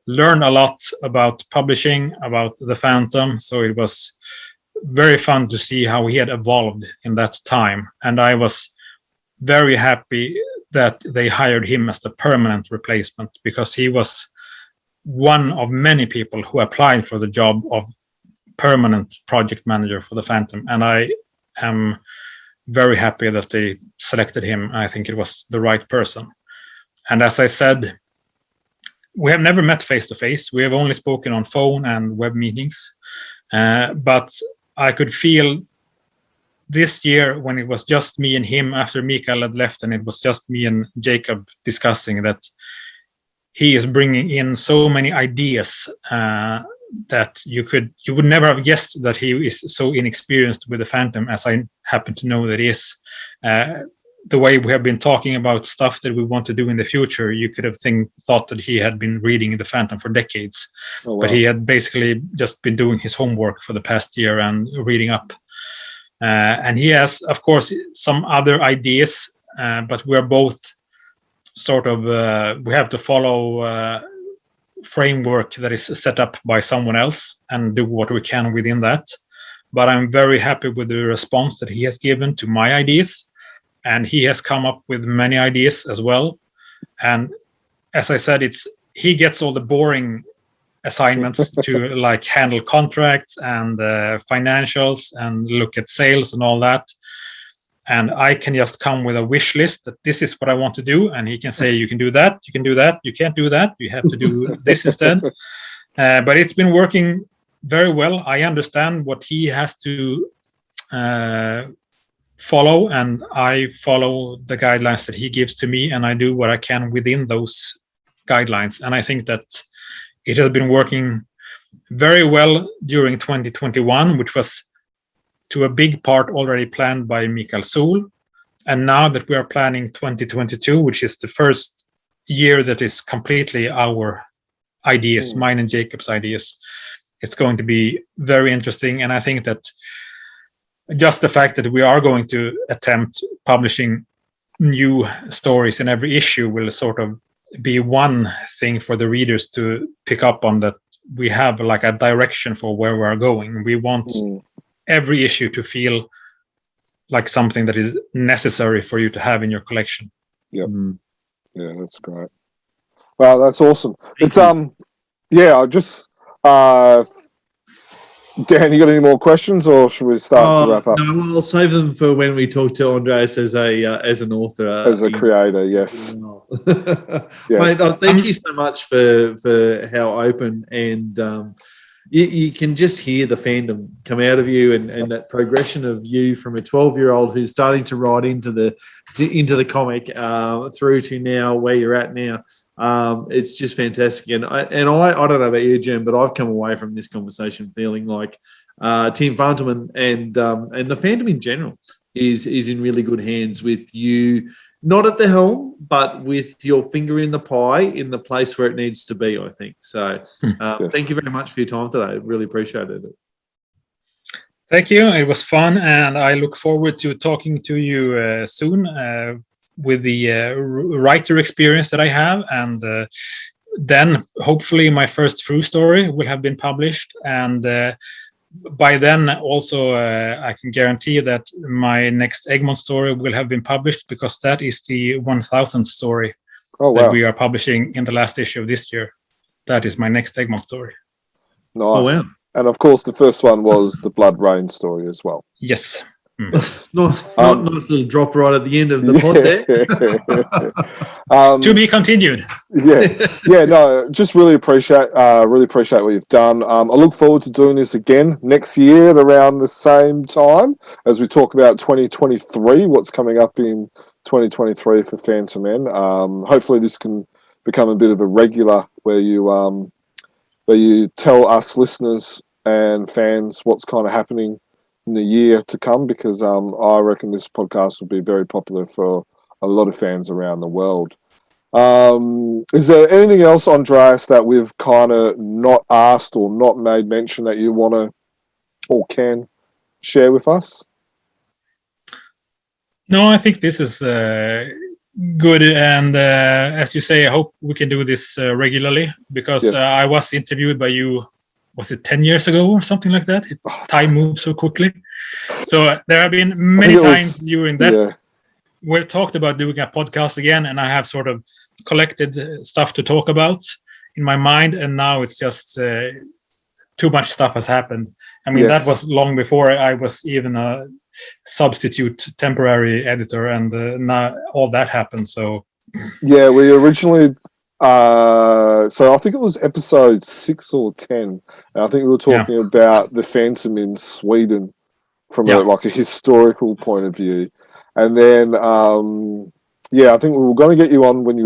S5: learned a lot about publishing, about the Phantom, so it was very fun to see how he had evolved in that time. And I was very happy that they hired him as the permanent replacement, because he was one of many people who applied for the job of permanent project manager for the Phantom. And I am very happy that they selected him. I think it was the right person. And as I said, we have never met face to face. We have only spoken on phone and web meetings. But I could feel this year, when it was just me and him after Mikael had left, and it was just me and Jacob discussing, that he is bringing in so many ideas that you would never have guessed that he is so inexperienced with the Phantom, as I happen to know that he is. The way we have been talking about stuff that we want to do in the future, you could have thought that he had been reading the Phantom for decades. Oh, wow. But he had basically just been doing his homework for the past year and reading up. And he has, of course, some other ideas, but we're both sort of, we have to follow framework that is set up by someone else and do what we can within that. But I'm very happy with the response that he has given to my ideas. And he has come up with many ideas as well. And as I said, he gets all the boring assignments to like handle contracts and financials and look at sales and all that. And I can just come with a wish list that this is what I want to do. And he can say, you can do that, you can do that, you can't do that, you have to do this instead. But it's been working very well. I understand what he has to follow, and I follow the guidelines that he gives to me, and I do what I can within those guidelines. And I think that it has been working very well during 2021, which was to a big part already planned by Mikael Sol. And now that we are planning 2022, which is the first year that is completely our ideas, mine and Jacob's ideas, it's going to be very interesting. And I think that just the fact that we are going to attempt publishing new stories in every issue will sort of be one thing for the readers to pick up on, that we have like a direction for where we're going. We want every issue to feel like something that is necessary for you to have in your collection.
S1: Yep. Yeah, that's great. Wow, that's awesome. It's yeah, I just Dan, you got any more questions, or should we start to wrap up?
S4: No, I'll save them for when we talk to Andreas as an author,
S1: as a creator. Yes.
S4: Yes. Mate, thank you so much for how open and you can just hear the fandom come out of you, and that progression of you from a 12-year-old who's starting to write into the comic through to now where you're at now. It's just fantastic, and I don't know about you, Jim, but I've come away from this conversation feeling like Team Fantomen and the fandom in general is in really good hands with you, not at the helm, but with your finger in the pie in the place where it needs to be, I think. So yes. Thank you very much for your time today. I really appreciated it.
S5: Thank you. It was fun, and I look forward to talking to you soon with the writer experience that I have. And then hopefully my first true story will have been published. And by then also I can guarantee that my next Egmont story will have been published, because that is the 1000th story that we are publishing in the last issue of this year. That is my next Egmont story.
S1: Nice. Oh, wow. And of course the first one was the Blood Rain story as well.
S5: Yes.
S4: Nice little drop right at the end of the
S5: pod there. To be continued.
S1: Yeah. No, just really appreciate what you've done. I look forward to doing this again next year at around the same time as we talk about 2023, what's coming up in 2023 for Fantomen. Hopefully this can become a bit of a regular where you tell us listeners and fans what's kind of happening in the year to come, because I reckon this podcast will be very popular for a lot of fans around the world. Is there anything else, Andreas, that we've kind of not asked or not made mention that you want to or can share with us?
S5: No, I think this is good, and as you say, I hope we can do this regularly, because
S1: Yes.
S5: I was interviewed by you, was it 10 years ago or something like that? Time moves so quickly. So there have been many times during that
S1: Yeah.
S5: we've talked about doing a podcast again, and I have sort of collected stuff to talk about in my mind, and now it's just too much stuff has happened. I mean, that
S1: Yes.
S5: was long before I was even a substitute temporary editor, and now all that happened. So
S1: Yeah, we originally, so I think it was episode 6 or 10. And I think we were talking about the Phantom in Sweden from a historical point of view. And then, I think we were going to get you on when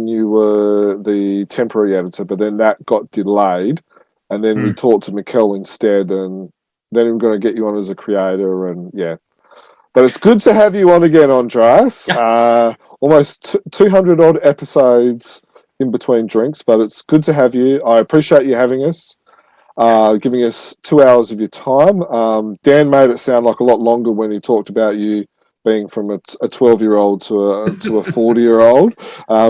S1: you were the temporary editor, but then that got delayed. And then we talked to Mikkel instead, and then we were going to get you on as a creator, and yeah. But it's good to have you on again, Andreas. Almost 200 odd episodes in between drinks, but it's good to have you. I appreciate you having us, giving us 2 hours of your time. Dan made it sound like a lot longer when he talked about you being from a 12-year-old to a 40-year-old.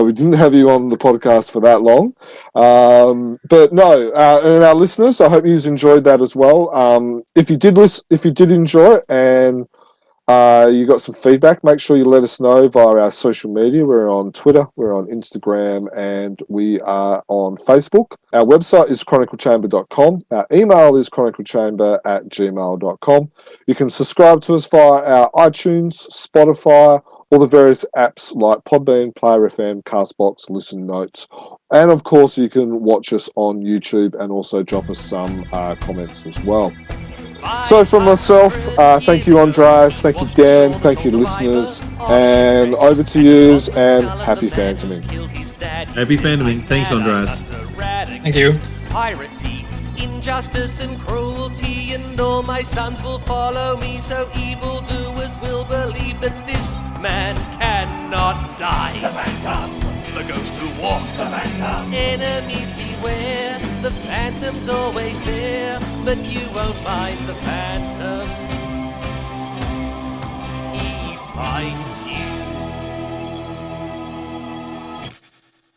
S1: We didn't have you on the podcast for that long. But no, and our listeners, I hope you enjoyed that as well. If you did enjoy it, and you got some feedback, make sure you let us know via our social media. We're on Twitter, we're on Instagram, and we are on Facebook. Our website is chroniclechamber.com. Our email is chroniclechamber@gmail.com. You can subscribe to us via our iTunes, Spotify, all the various apps like Podbean, Player FM, Castbox, Listen Notes. And of course, you can watch us on YouTube and also drop us some comments as well. So from myself, thank you, Andreas, thank you, Dan, thank you, listeners, and over to yous, and happy Fantoming.
S4: Happy Fantoming. Thanks, Andreas.
S5: thank you.
S2: Piracy, injustice and cruelty, and all my sons will follow me, so evildoers will believe that this man cannot die.
S3: The Phantom,
S2: The ghost who walks,
S3: the Phantom,
S2: enemies beware, the Phantom's always there, but you won't find the Phantom. He fights